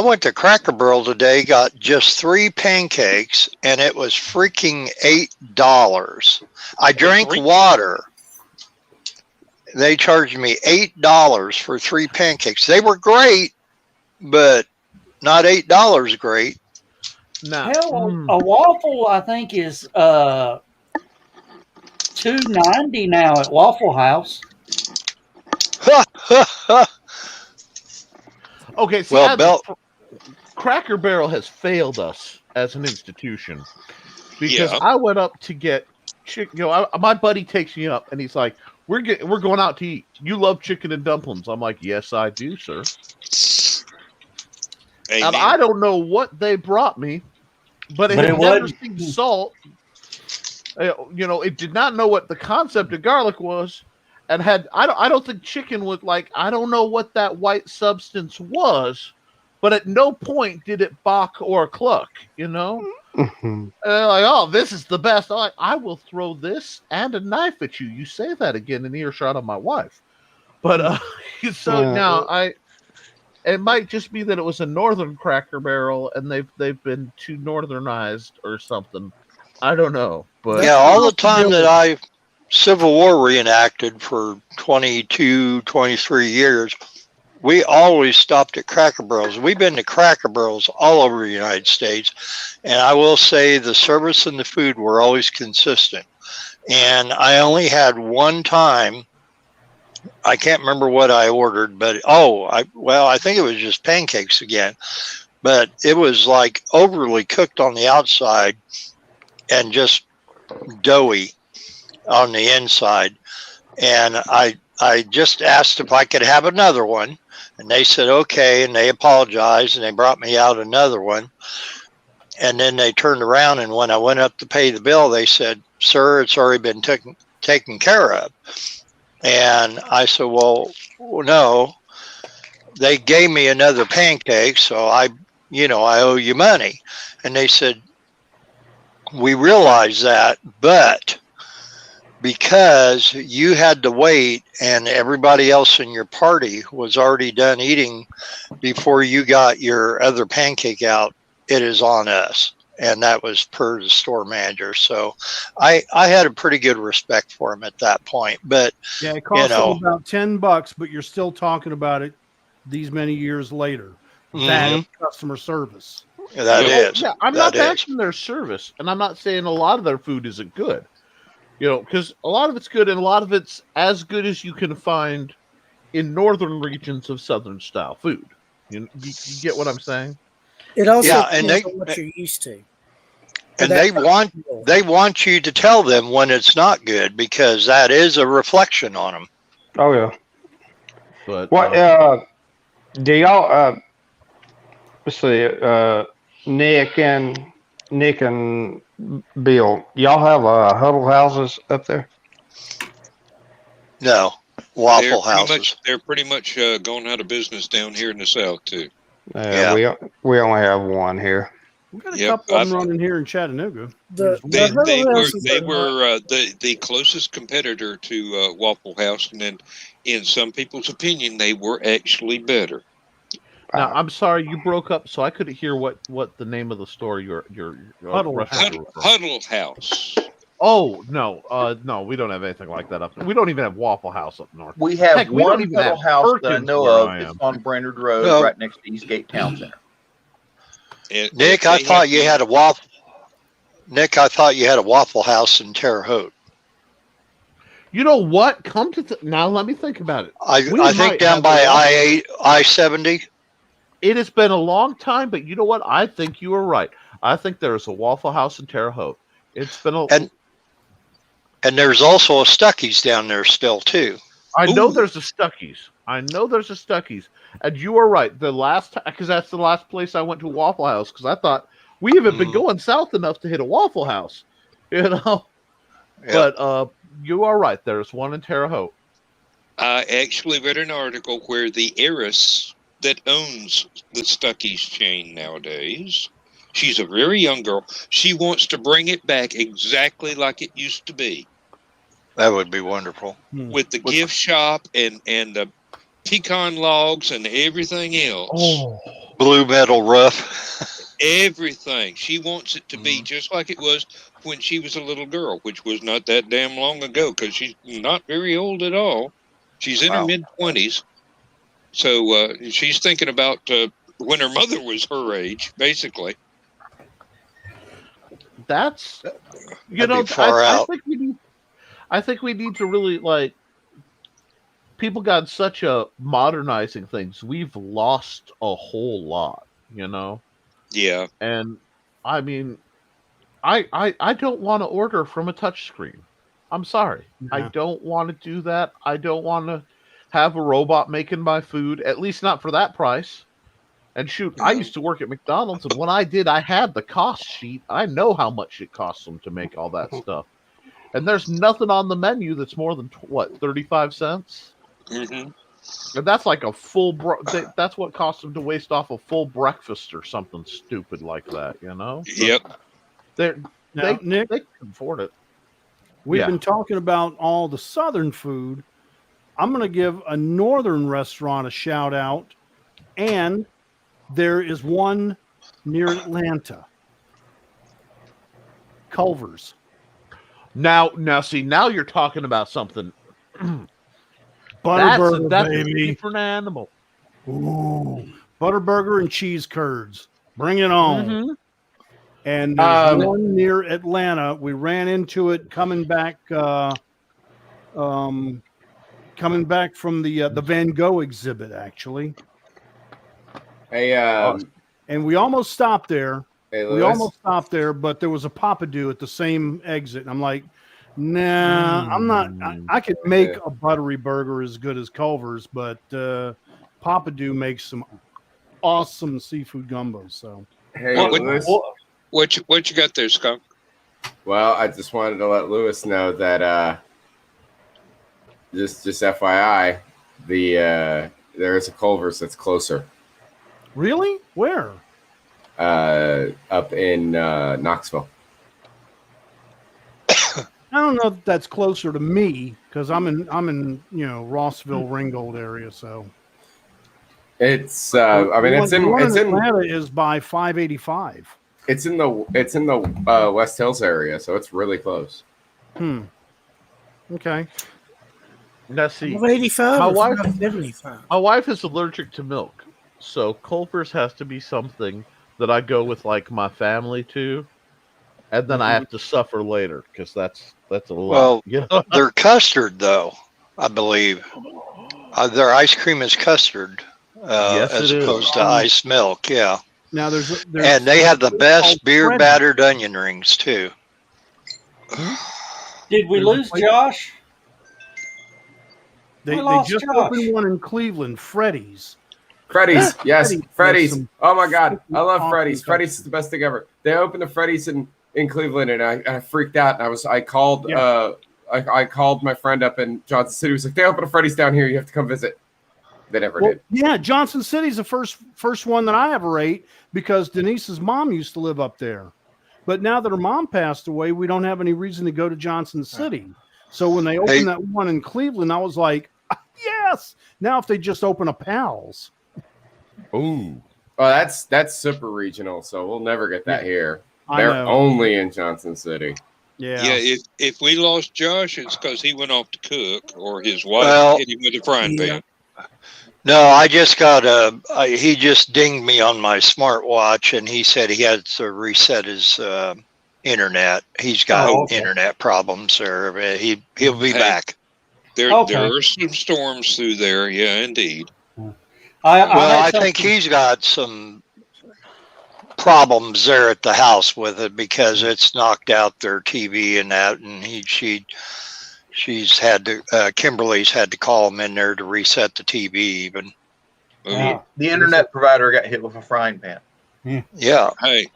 went to Cracker Barrel today, got just 3 pancakes, and it was freaking $8. I drank water. They charged me $8 for 3 pancakes. They were great, but not $8 great. No. Hell, a waffle I think is $2.90 now at Waffle House. Okay, so Cracker Barrel has failed us as an institution because I went up to get chicken. My buddy takes me up and he's like, "We're going out to eat. You love chicken and dumplings." I'm like, "Yes, I do, sir." Amen. And I don't know what they brought me, but it had never seen salt. It did not know what the concept of garlic was, and I don't think chicken was like, I don't know what that white substance was, but at no point did it balk or cluck, And they're like, "Oh, this is the best." I'm like, "I will throw this and a knife at you. You say that again in earshot of my wife." But now it might just be that it was a northern Cracker Barrel and they've been too northernized or something. I don't know. But yeah, all the time that I Civil War reenacted for 22, 23 years, we always stopped at Cracker Barrels. We've been to Cracker Barrels all over the United States, and I will say the service and the food were always consistent. And I only had one time, I can't remember what I ordered, but I think it was just pancakes again. But it was like overly cooked on the outside and just doughy on the inside. And I just asked if I could have another one. And they said, okay. And they apologized and they brought me out another one. And then they turned around. And when I went up to pay the bill, they said, "Sir, it's already been taken care of." And I said, well, no. They gave me another pancake. So I owe you money. And they said, "We realize that, but because you had to wait and everybody else in your party was already done eating before you got your other pancake out, it is on us." And that was per the store manager. So I had a pretty good respect for him at that point. But yeah, it cost them about $10, but you're still talking about it these many years later. That customer service. That is. Yeah, I'm not bashing their service, and I'm not saying a lot of their food isn't good. Because a lot of it's good, and a lot of it's as good as you can find in northern regions of southern style food. You get what I'm saying? It also depends on what you're used to. And they want you to tell them when it's not good because that is a reflection on them. Oh yeah. But what do y'all? Let's see. Nick and Bill, y'all have huddle houses up there? No, waffle houses. They're pretty much going out of business down here in the South too. We only have one here. We got a couple of them running here in Chattanooga. They were the closest competitor to Waffle House, and then in some people's opinion, they were actually better. Now, I'm sorry, you broke up, so I couldn't hear what the name of the store your Huddle House. Oh no, we don't have anything like that up there. We don't even have Waffle House up north. We have one Huddle House that I know of. It's on Brainerd Road, right next to Eastgate Town Center. Nick, I thought you had a waffle. Nick, I thought you had a Waffle House in Terre Haute. You know what? Now let me think about it. I think down by I-70. It has been a long time, but you know what? I think you were right. I think there is a Waffle House in Terre Haute. It's been And there's also a Stuckey's down there still too. I know Ooh. there's a Stuckey's. And you are right. The last time, because that's the last place I went to Waffle House, because I thought we haven't been going south enough to hit a Waffle House, you know. Yep. But you are right. There's one in Terre Haute. I actually read an article where the heiress that owns the Stuckey's chain nowadays, she's a very young girl. She wants to bring it back exactly like it used to be, That would be wonderful. with the gift shop and the pecan logs and everything else. Oh, Blue metal roof. Everything. She wants it to be just like it was when she was a little girl, which was not that damn long ago, because she's not very old at all. She's in her mid-20s. So she's thinking about when her mother was her age, basically. that's That'd be far out. I think we need to really like. People got such a modernizing things. We've lost a whole lot, you know. Yeah. And I mean, I don't want to order from a touchscreen. I'm sorry. I don't want to do that. I don't want to have a robot making my food, at least not for that price. And shoot, I used to work at McDonald's, and when I did, I had the cost sheet. I know how much it costs them to make all that stuff. And there's nothing on the menu that's more than, 35 cents? Mm-hmm. And that's like a full, that's what costs them to waste off a full breakfast or something stupid like that, you know? So Yep. Nick, they can afford it. we've been talking about all the southern food. I'm going to give a northern restaurant a shout out, and there is one near Atlanta, Culver's. Now, see, now you're talking about something. Butterburger, That's a baby. different animal. Ooh, Butterburger and cheese curds. Bring it on. Mm-hmm. And there's one near Atlanta. We ran into it coming back from the Van Gogh exhibit, actually. Hey, And we almost stopped there. hey, We Lewis. almost stopped there, but there was a Papadoo at the same exit. And I'm like, nah, I'm not. I could make a buttery burger as good as Culver's, but Papadoo makes some awesome seafood gumbo. So, Hey, What- Lewis. What you got there, Skunk? Well, I just wanted to let Lewis know that just FYI, there is a Culver's that's closer. really, where? Up in Knoxville. I don't know if that's closer to me because I'm in Rossville, Ringgold area. So It's I mean it's in Atlanta is by 585. it's in the West Hills area, so it's really close. Okay. Now, see, 85 my or wife- 575? my wife is allergic to milk, so Culver's has to be something that I go with like my family to, and then I have to suffer later because that's a lot. Well, you know? they're custard, though, I believe. Their ice cream is custard Yes, as it is. opposed to ice milk, yeah. Now there's And they have the called best beer Freddy. battered onion rings, too. Did we lose Josh? They lost just Josh. opened one in Cleveland, Freddy's. Freddy's, yes, Freddy's. Freddy's. Some Oh my God, I love awesome Freddy's. stuff. Freddy's is the best thing ever. They opened the Freddy's in Cleveland, and I freaked out. And I called I called my friend up in Johnson City. He was like, they opened a Freddy's down here. You have to come visit. They never Well, did. yeah, Johnson City's the first one that I ever ate because Denise's mom used to live up there. But now that her mom passed away, we don't have any reason to go to Johnson City. So when they opened that one in Cleveland, I was like, yes. Now if they just open a Pal's. Ooh, Well, that's super regional, so we'll never get that here. I They're know. only in Johnson City. Yeah, if we lost Josh, it's because he went off to cook or his wife Well- hit him with a frying pan. No, I just got he just dinged me on my smartwatch, and he said he had to reset his internet. He's got internet problems, or he'll be back. There are some storms through there. Yeah, indeed. I think he's got some problems there at the house with it because it's knocked out their TV and that, and she's had to Kimberly's had to call them in there to reset the TV even. Yeah. The internet provider got hit with a frying pan. Yeah. Hey,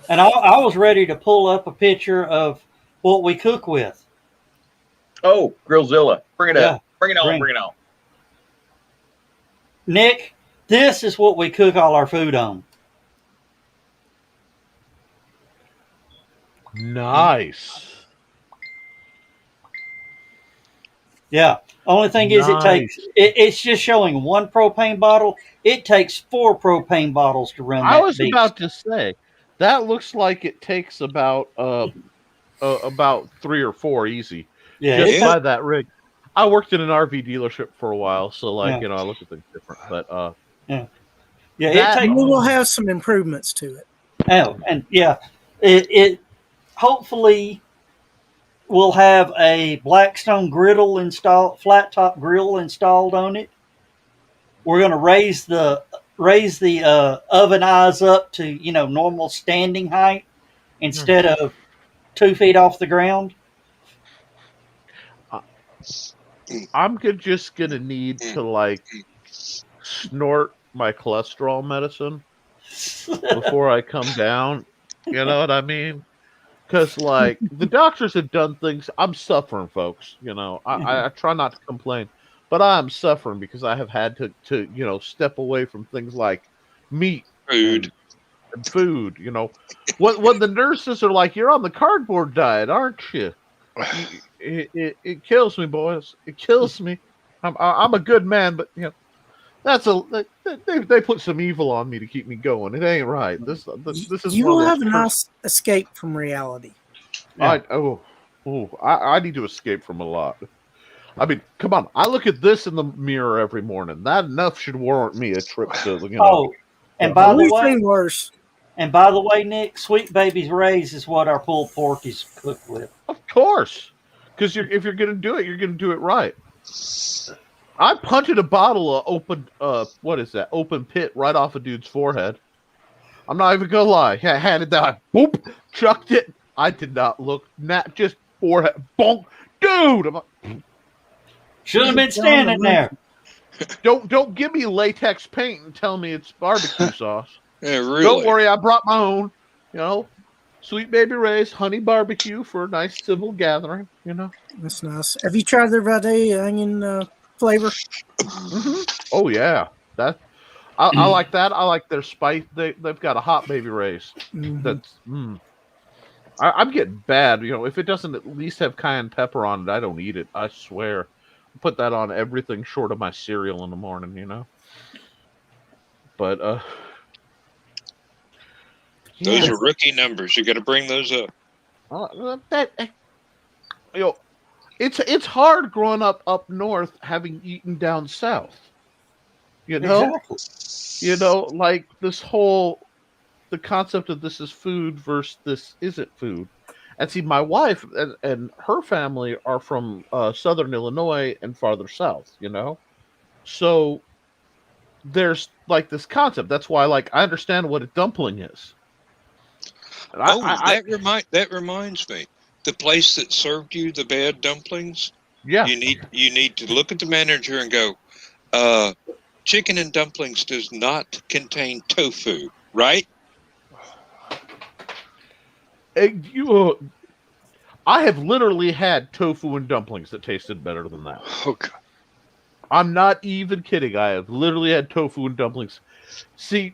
And I was ready to pull up a picture of what we cook with. Oh, Grillzilla. Bring it Yeah. up. Bring it on. Bring- Bring it on. Nick, this is what we cook all our food on. Nice. Yeah. Only thing is, it's just showing one propane bottle. It takes 4 propane bottles to run that I was beast. about to say that looks like it takes about 3 or 4 easy. Yeah, Just it by took- that rig. I worked in an RV dealership for a while, so like Yeah. I look at things different. But yeah, that- it takes. We will have some improvements to it. Oh, and yeah, it hopefully will have a Blackstone griddle installed, flat top grill installed on it. We're going to raise the oven eyes up to normal standing height instead of 2 feet off the ground. I'm just gonna need to like snort my cholesterol medicine before I come down. You know what I mean? Because like the doctors have done things. I'm suffering, folks. I try not to complain, but I'm suffering because I have had to step away from things like meat, food. and food. When the nurses are like, "You're on the cardboard diet, aren't you?" It kills me, boys. It kills me. I'm a good man, but they put some evil on me to keep me going. It ain't right. This is You one of will those have a nice escape from reality. I need to escape from a lot. I mean, come on. I look at this in the mirror every morning. That enough should warrant me a trip to Oh, and by the We've way, seen worse. Nick, Sweet Baby's Rays is what our pulled pork is cooked with. Of course, because if you're gonna do it, you're gonna do it right. I punted a bottle of open pit right off a dude's forehead. I'm not even gonna lie. I handed that, boop, chucked it. I did not look, just forehead, bonk, dude. I'm like, Should have been standing there. don't give me latex paint and tell me it's barbecue sauce. Yeah, really. Don't worry, I brought my own. Sweet Baby Ray's honey barbecue for a nice civil gathering. That's nice. Have you tried their vade onion flavor? Oh yeah, that I like that. I like their spice. They've got a hot Baby Ray's. Mhm. That's I'm getting bad. If it doesn't at least have cayenne pepper on it, I don't eat it. I swear. I put that on everything short of my cereal in the morning. But Those are rookie numbers. You got to bring those up. It's hard growing up north, having eaten down south. Exactly. Like the concept of this is food versus this isn't food. And see, my wife and her family are from southern Illinois and farther south. So there's like this concept. That's why, like, I understand what a dumpling is. And that reminds me. The place that served you the bad dumplings. Yeah. You need to look at the manager and go, chicken and dumplings does not contain tofu, right? I have literally had tofu and dumplings that tasted better than that. Okay. I'm not even kidding. I have literally had tofu and dumplings. See,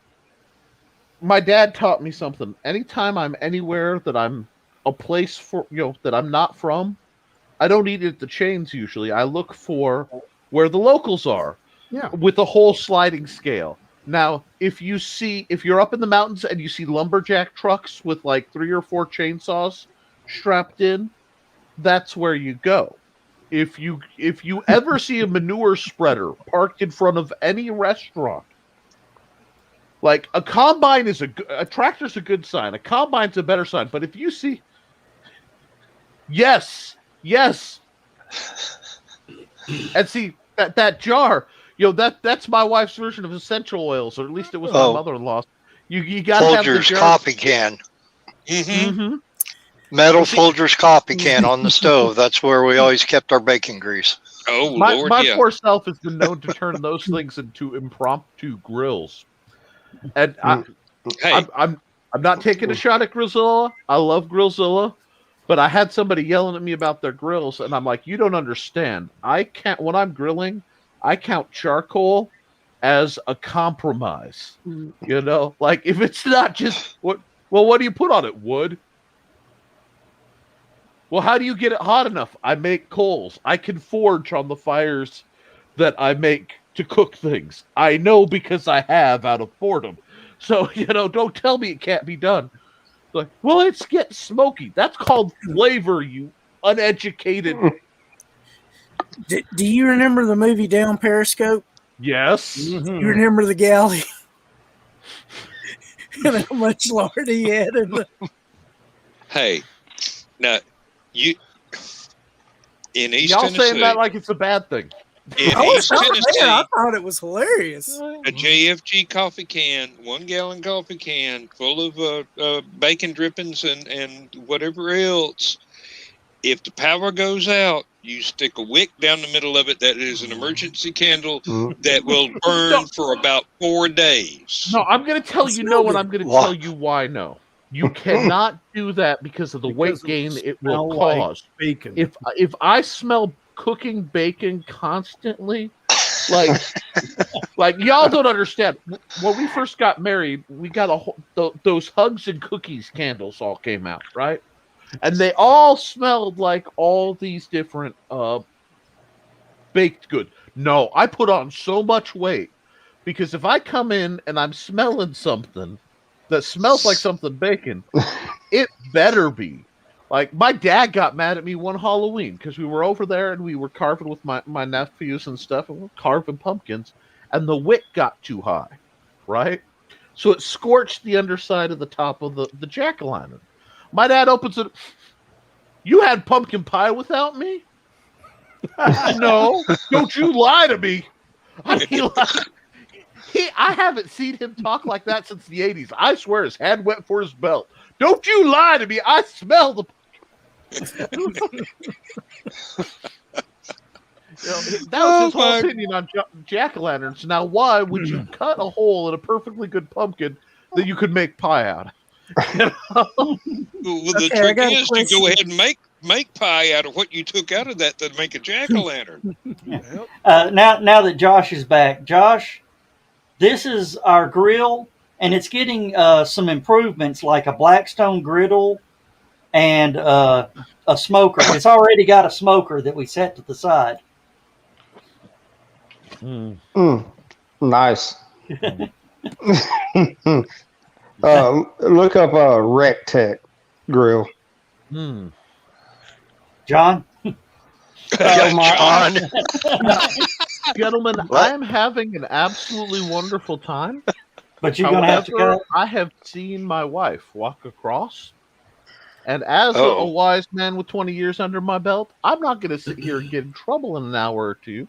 my dad taught me something. Anytime I'm anywhere that I'm a place for, that I'm not from, I don't eat at the chains usually. I look for where the locals are. Yeah. With a whole sliding scale. Now, if you're up in the mountains and you see lumberjack trucks with like 3 or 4 chainsaws strapped in, that's where you go. If you ever see a manure spreader parked in front of any restaurant, like a combine is a tractor's a good sign. A combine's a better sign. But if you see, yes, and see that jar, that's my wife's version of essential oils, or at least it was my mother-in-law's. You got to have the Folgers coffee can. Mm-hmm. Metal Folgers coffee can on the stove. That's where we always kept our bacon grease. Oh, My Lord, my yeah. poor self has been known to turn those things into impromptu grills, and Hey, I'm not taking a shot at Grillzilla. I love Grillzilla, but I had somebody yelling at me about their grills, and I'm like, you don't understand. I can't when I'm grilling, I count charcoal as a compromise. You know, like if it's not just what. Well, what do you put on it? Wood. Well, how do you get it hot enough? I make coals. I can forge on the fires that I make to cook things. I know because I have out of boredom. So, don't tell me it can't be done. Like, well, it's getting smoky. That's called flavor, you uneducated. Do you remember the movie Down Periscope? Yes. You remember the galley? And how much lard he had in the... Hey, now, you in East Y'all Tennessee, saying that like it's a bad thing. in I was East not Tennessee, there. I thought it was hilarious. a JFG coffee can, 1 gallon coffee can full of bacon drippings and whatever else. If the power goes out, you stick a wick down the middle of it that is an emergency candle that will burn for about 4 days. No, I'm going to tell you no, and I'm going to tell you why no. You cannot do that because of the weight gain it will cause. Bacon. If I smell cooking bacon constantly, like y'all don't understand. When we first got married, we got those Hugs and Cookies candles all came out, right? And they all smelled like all these different baked goods. No, I put on so much weight because if I come in and I'm smelling something that smells like something bacon, it better be. Like, my dad got mad at me one Halloween because we were over there and we were carving with my nephews and stuff, and we're carving pumpkins, and the wick got too high, right? So it scorched the underside of the top of the jack-o'-lantern. My dad opens it. You had pumpkin pie without me? No, don't you lie to me. I mean, I haven't seen him talk like that since the 80s. I swear his hand went for his belt. Don't you lie to me. I smell the... that was his whole opinion on jack-o'-lanterns. Now, why would you cut a hole in a perfectly good pumpkin that you could make pie out of? Well, the trick is to go ahead and make pie out of what you took out of that to make a jack-o'-lantern. Now that Josh is back, Josh, this is our grill, and it's getting some improvements like a Blackstone griddle and a smoker. It's already got a smoker that we set to the side. Nice. Look up a Rectech grill. John? John. Gentlemen, I'm having an absolutely wonderful time. But you're going to have to go. I have seen my wife walk across, and as a wise man with 20 years under my belt, I'm not going to sit here and get in trouble in an hour or two.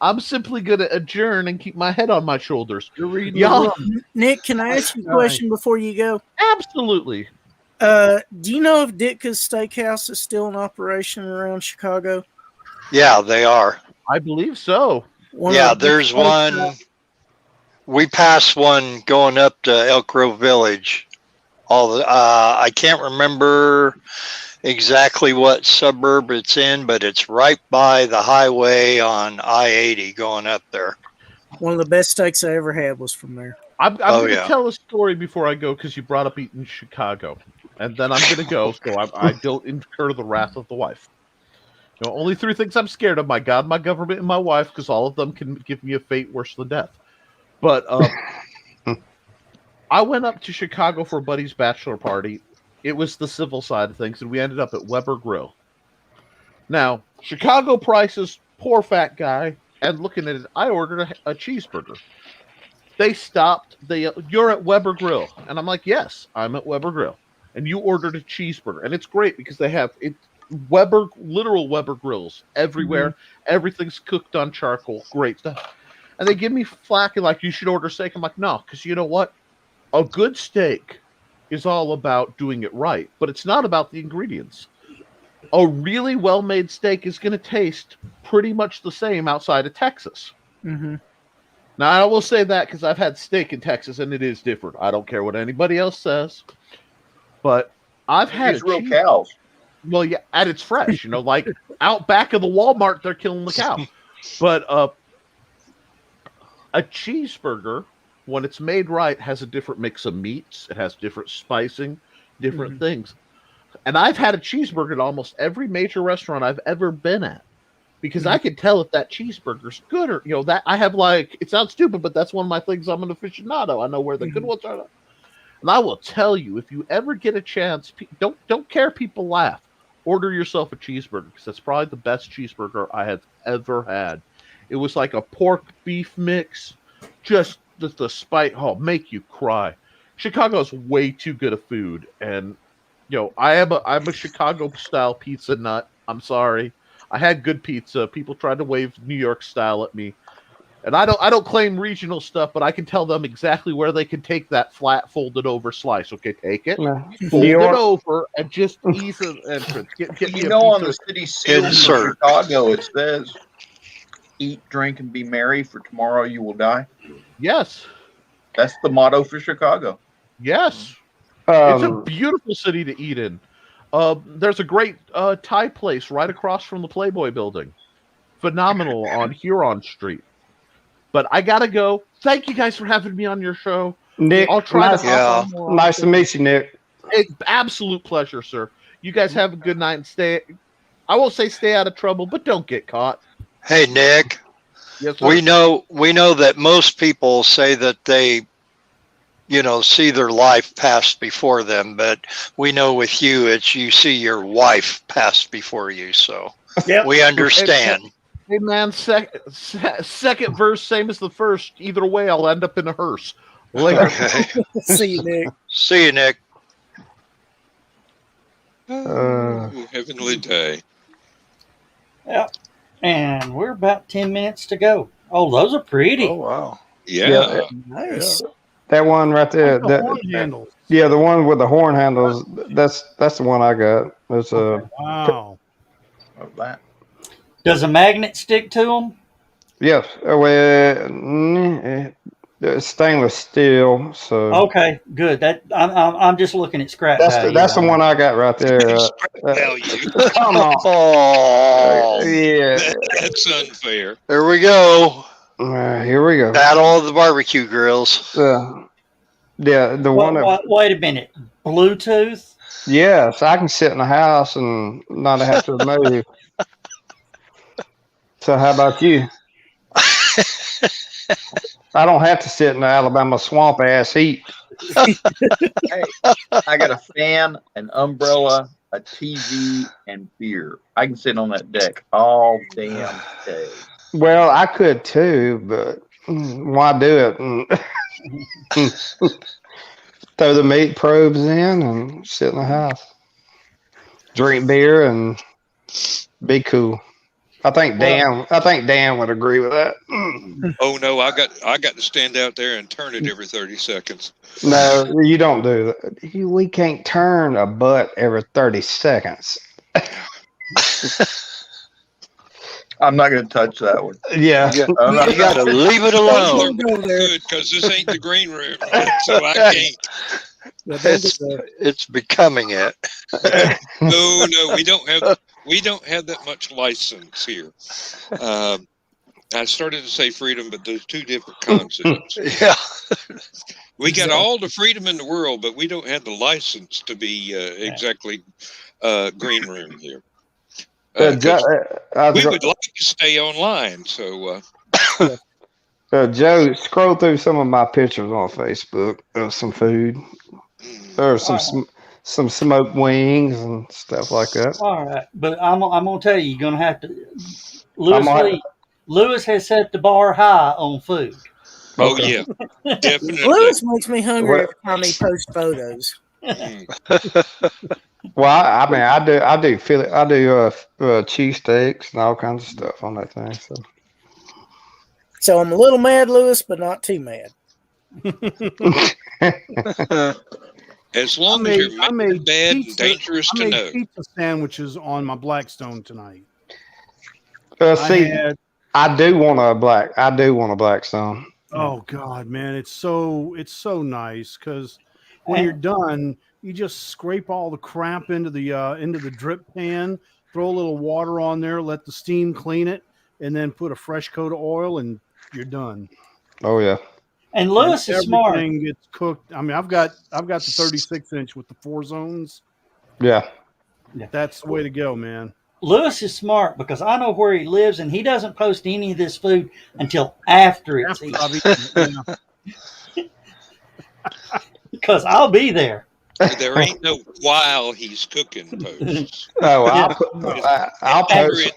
I'm simply going to adjourn and keep my head on my shoulders. You're reading Y'all, Nick, can I ask you a question before you go? Absolutely. Do you know if Ditka's Steakhouse is still in operation around Chicago? Yeah, they are. I believe so. There's one. We passed one going up to Elk Grove Village. I can't remember exactly what suburb it's in, but it's right by the highway on I-80 going up there. One of the best steaks I ever had was from there. I'm going to tell a story before I go because you brought up eating Chicago. And then I'm going to go so I don't incur the wrath of the wife. Only 3 things I'm scared of: my God, my government, and my wife, because all of them can give me a fate worse than death. But I went up to Chicago for a buddy's bachelor party. It was the civil side of things, and we ended up at Weber Grill. Now, Chicago prices, poor fat guy, and looking at it, I ordered a cheeseburger. They stopped. You're at Weber Grill. And I'm like, yes, I'm at Weber Grill. And you ordered a cheeseburger. And it's great because they have literal Weber grills everywhere. Mm-hmm. Everything's cooked on charcoal. Great stuff. And they give me flack and like, you should order steak. I'm like, no, because you know what? a good steak is all about doing it right, but it's not about the ingredients. A really well-made steak is going to taste pretty much the same outside of Texas. Mm-hmm. Now, I will say that because I've had steak in Texas, and it is different. I don't care what anybody else says, but I've had These real cows. Well, yeah, and it's fresh. Like out back of the Walmart, they're killing the cow. But a cheeseburger, when it's made right, has a different mix of meats. It has different spicing, different things. And I've had a cheeseburger at almost every major restaurant I've ever been at, because I can tell if that cheeseburger's good or that I have it sounds stupid, but that's one of my things. I'm an aficionado. I know where the good ones are. And I will tell you, if you ever get a chance, don't care if people laugh. Order yourself a cheeseburger, because that's probably the best cheeseburger I have ever had. It was like a pork beef mix, just the spice. Oh, make you cry. Chicago's way too good of food, and I'm a Chicago style pizza nut. I'm sorry. I had good pizza. People tried to wave New York style at me. And I don't claim regional stuff, but I can tell them exactly where they can take that flat folded over slice. Okay, take it, fold it over, and just ease of entrance. Get me on the city seal of Chicago, it says, "Eat, drink, and be merry, for tomorrow you will die." Yes. That's the motto for Chicago. Yes. It's a beautiful city to eat in. There's a great Thai place right across from the Playboy building. Phenomenal on Huron Street. But I gotta go. Thank you guys for having me on your show. Nick, I'll try nice to meet you, Nick. Absolute pleasure, sir. You guys have a good night and I won't say stay out of trouble, but don't get caught. Hey, Nick. Yes, sir. We know that most people say that they, see their life pass before them, but we know with you, it's you see your wife pass before you. So we understand. Hey man, second verse, same as the first. Either way, I'll end up in a hearse. Later. Okay. See you, Nick. See you, Nick. Heavenly day. Yeah. And we're about 10 minutes to go. Oh, those are pretty. Oh, wow. Yeah. Nice. That one right there. The horn handles. Yeah, the one with the horn handles. That's the one I got. It's Wow. Of that. Does a magnet stick to them? yes. It's stainless steel. So Okay, good. That I'm just looking at scrap value. that's the one I got right there. Value. Come on. Oh, Yeah. That's unfair. there we go. Here we go. Battle of the barbecue grills. Yeah, the one. Wait a minute. Bluetooth? Yes, I can sit in the house and not have to move. So how about you? I don't have to sit in the Alabama swamp ass heat. Hey, I got a fan, an umbrella, a TV, and beer. I can sit on that deck all damn day. Well, I could too, but why do it? Throw the meat probes in and sit in the house. Drink beer and be cool. I think Dan would agree with that. Oh no, I got to stand out there and turn it every 30 seconds. No, you don't do that. We can't turn a butt every 30 seconds. I'm not going to touch that one. Yeah. You got to leave it alone. Good, because this ain't the green room, so I can't. It's becoming it. No, we don't have that much license here. I started to say freedom, but there's two different concepts. Yeah. We got all the freedom in the world, but we don't have the license to be exactly green room here. We would like to stay online, so. Joe, scroll through some of my pictures on Facebook of some food, or some smoked wings and stuff like that. All right, but I'm gonna tell you, you're gonna have to. Lewis has set the bar high on food. Oh yeah, definitely. Lewis makes me hungry every time he posts photos. Well, I mean, I do feel it. I do cheesesteaks and all kinds of stuff on that thing. So I'm a little mad, Lewis, but not too mad. As long as you're I made bad and pizza. dangerous I to made know. pizza sandwiches on my Blackstone tonight. See, I do want a Blackstone. Oh God, man, it's so nice because when you're done, you just scrape all the crap into the drip pan, throw a little water on there, let the steam clean it, and then put a fresh coat of oil, and you're done. Oh yeah. And Lewis is smart. Everything gets cooked. I mean, I've got the 36-inch with the 4 zones. Yeah. That's the way to go, man. Lewis is smart because I know where he lives, and he doesn't post any of this food until after it's eaten. Because I'll be there. There ain't no while he's cooking posts. Oh, I'll post.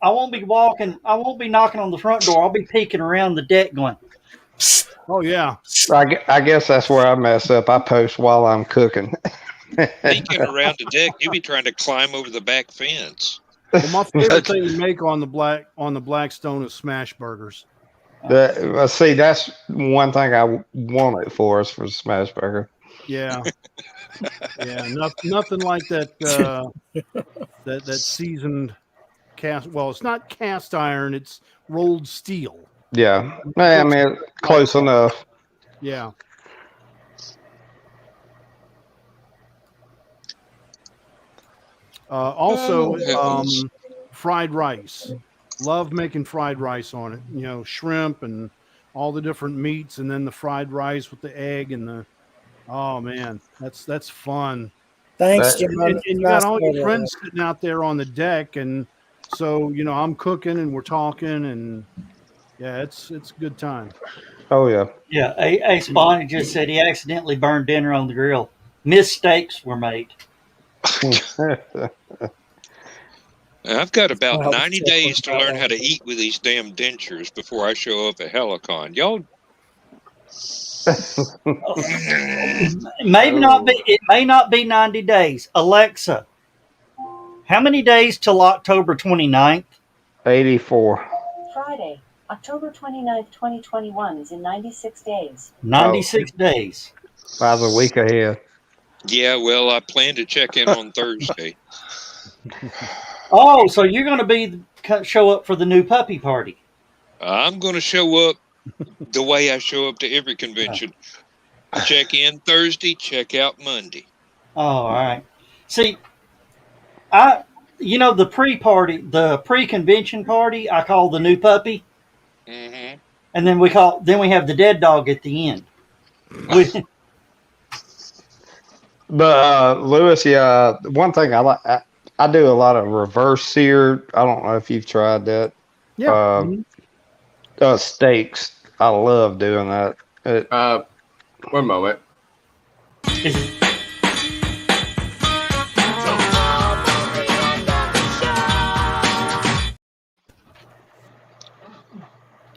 I won't be walking. I won't be knocking on the front door. I'll be peeking around the deck, going. Oh yeah. I guess that's where I mess up. I post while I'm cooking. Peeking around the deck, you be trying to climb over the back fence. Well, my favorite thing to make on the Blackstone is smash burgers. See, that's one thing I want it for is for the smash burger. Yeah, yeah, nothing like that. That seasoned cast. Well, it's not cast iron; it's rolled steel. Yeah, I mean, close enough. Yeah. Also, fried rice. Love making fried rice on it. You know, shrimp and all the different meats, and then the fried rice with the egg and the. Oh man, that's fun. Thanks, Jim. And you got all your friends sitting out there on the deck, and so I'm cooking and we're talking, and yeah, it's a good time. Oh yeah. Yeah, Ace Bonnie just said he accidentally burned dinner on the grill. Mistakes were made. I've got about 90 days to learn how to eat with these damn dentures before I show up at HallowCon. Y'all. It may not be 90 days. Alexa, how many days till October 29th? 84. Friday, October 29th, 2021 is in 96 days. 96 days. By the week ahead. Yeah, well, I plan to check in on Thursday. Oh, so you're going to show up for the new puppy party? I'm going to show up the way I show up to every convention. I check in Thursday, check out Monday. Oh, all right. See, the pre-convention party, I call the new puppy. Mm-hmm. And then we have the dead dog at the end. But Lewis, yeah, one thing I like, I do a lot of reverse sear. I don't know if you've tried that. Yeah. Steaks. I love doing that. One moment.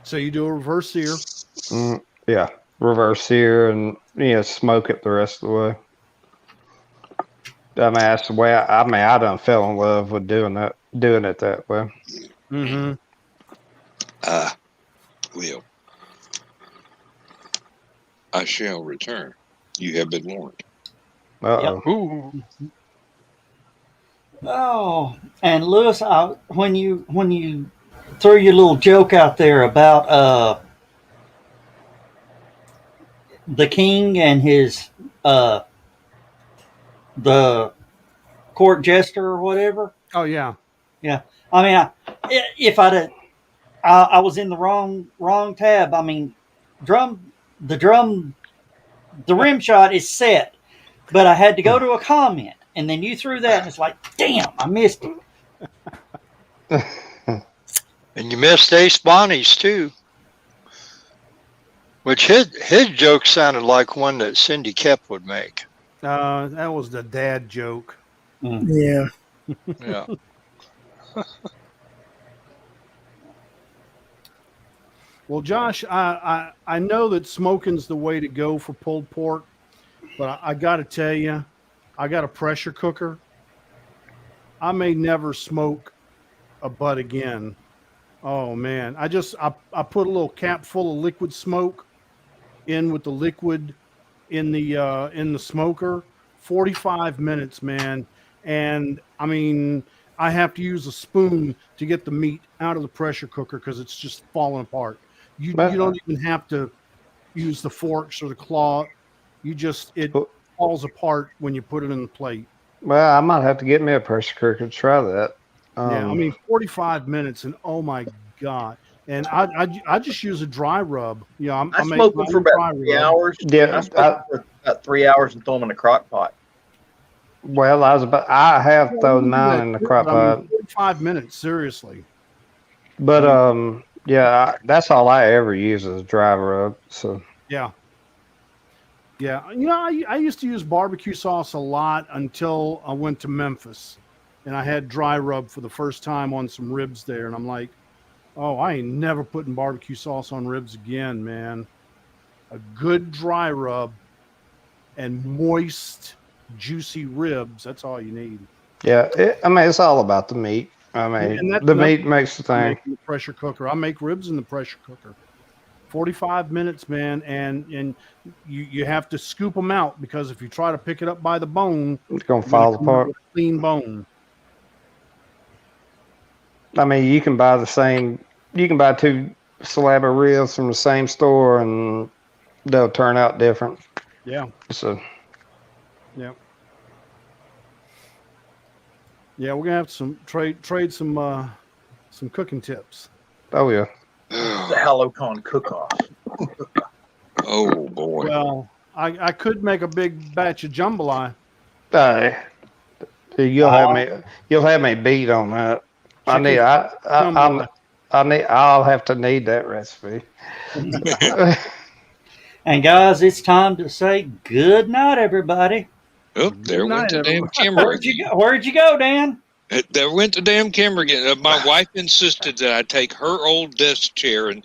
So you do a reverse sear? Yeah, reverse sear and smoke it the rest of the way. I mean, that's the way. I done fell in love with doing it that way. Mm-hmm. Well, I shall return. You have been warned. Uh-oh. Yep. Oh, and Lewis, when you threw your little joke out there about the king and his the court jester or whatever. Oh yeah, yeah. I mean, if I was in the wrong tab. I mean, the rim shot is set, but I had to go to a comment, and then you threw that, and it's like, damn, I missed it. And you missed Ace Bonnie's too, which his joke sounded like one that Cindy Kep would make. That was the dad joke. Yeah. Yeah. Well, Josh, I know that smoking's the way to go for pulled pork, but I got to tell you, I got a pressure cooker. I may never smoke a butt again Oh man, I put a little cap full of liquid smoke in with the liquid in the smoker. 45 minutes, man. And I mean, I have to use a spoon to get the meat out of the pressure cooker because it's just falling apart. You But don't even have to use the forks or the claw. It falls apart when you put it in the plate. well, I might have to get me a pressure cooker to try that. Yeah, I mean 45 minutes, and oh my god! And I just use a dry rub. Yeah, I I make smoke my them for own about dry 3 rub. hours. I Yeah, smoke them for about 3 hours and throw them in a crock pot. well, I have Yeah, thrown you can do mine that in the too, crock but I mean pot, 45 minutes. Seriously. but I mean, yeah, that's all I ever use is dry rub. So yeah, yeah. I used to use barbecue sauce a lot until I went to Memphis, and I had dry rub for the first time on some ribs there, and I'm like, oh, I ain't never putting barbecue sauce on ribs again, man. A good dry rub and moist, juicy ribs. That's all you need. yeah, I mean, it's all about the meat. I mean, And that's the another meat makes the thing I thing. make in the pressure cooker. I make ribs in the pressure cooker. 45 minutes, man, and you have to scoop them out because if you try to pick it up by the bone, It's gonna you're going fall to come out apart. with a clean bone. I mean, you can buy you can buy two slab of ribs from the same store, and they'll turn out different. Yeah, So yeah, yeah. We're gonna have to trade some cooking tips. oh yeah. The HallowCon cook-off. Oh boy. Well, I could make a big batch of jambalaya. Uh, you'll have me beat on that. Chicken jambalaya. I'll have to need that recipe. And guys, it's time to say good night, everybody. Oh, there went the damn camera. Where'd you go, Dan? There went the damn camera again. My wife insisted that I take her old desk chair and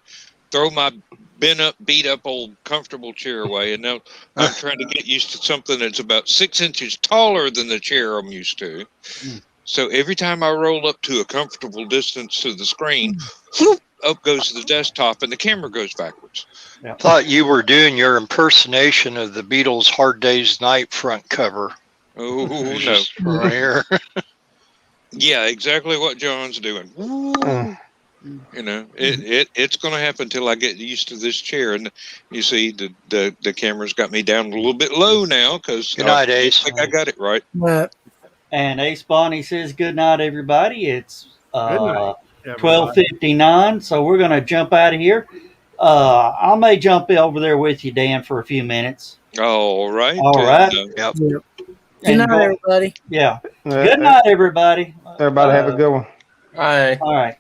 throw my beat up old comfortable chair away. And now I'm trying to get used to something that's about 6 inches taller than the chair I'm used to. So every time I roll up to a comfortable distance to the screen, whoop, up goes the desktop and the camera goes backwards. I thought you were doing your impersonation of the Beatles' Hard Day's Night front cover. Oh, no. Just right here. Yeah, exactly what John's doing. You know, it's going to happen until I get used to this chair. And you see, the camera's got me down a little bit low now because Good night, I Ace. think I got it right. And Ace Bonnie says good night, everybody. It's Good night, 12:59, so we're going to jump out of here. I may jump over there with you, Dan, for a few minutes. All right. All right. Yep. Good night, everybody. Yeah. Good night, everybody. Everybody have a good one. Bye. All right.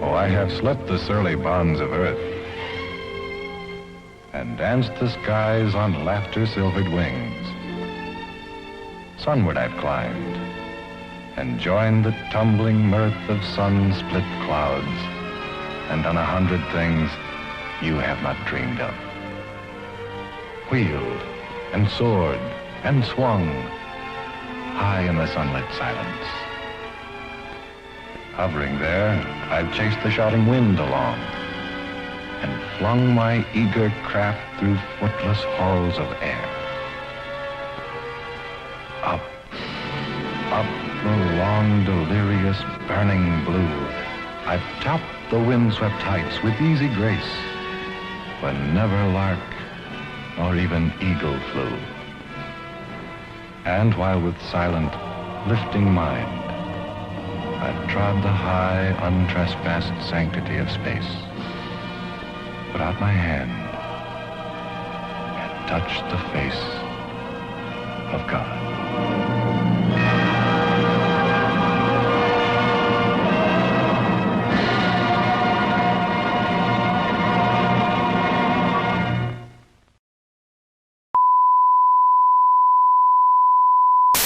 I have slept the surly bonds of earth and danced the skies on laughter-silvered wings. Sunward I've climbed and joined the tumbling mirth of sun-split clouds and done 100 things you have not dreamed of. Wheeled and soared and swung high in the sunlit silence. Hovering there, I've chased the shouting wind along and flung my eager craft through footless halls of air. Up, up the long, delirious, burning blue, I've topped the windswept heights with easy grace, when never lark nor even eagle flew. And while with silent, lifting mind, I've trod the high, untrespassed sanctity of space. Put out my hand touch the face of God.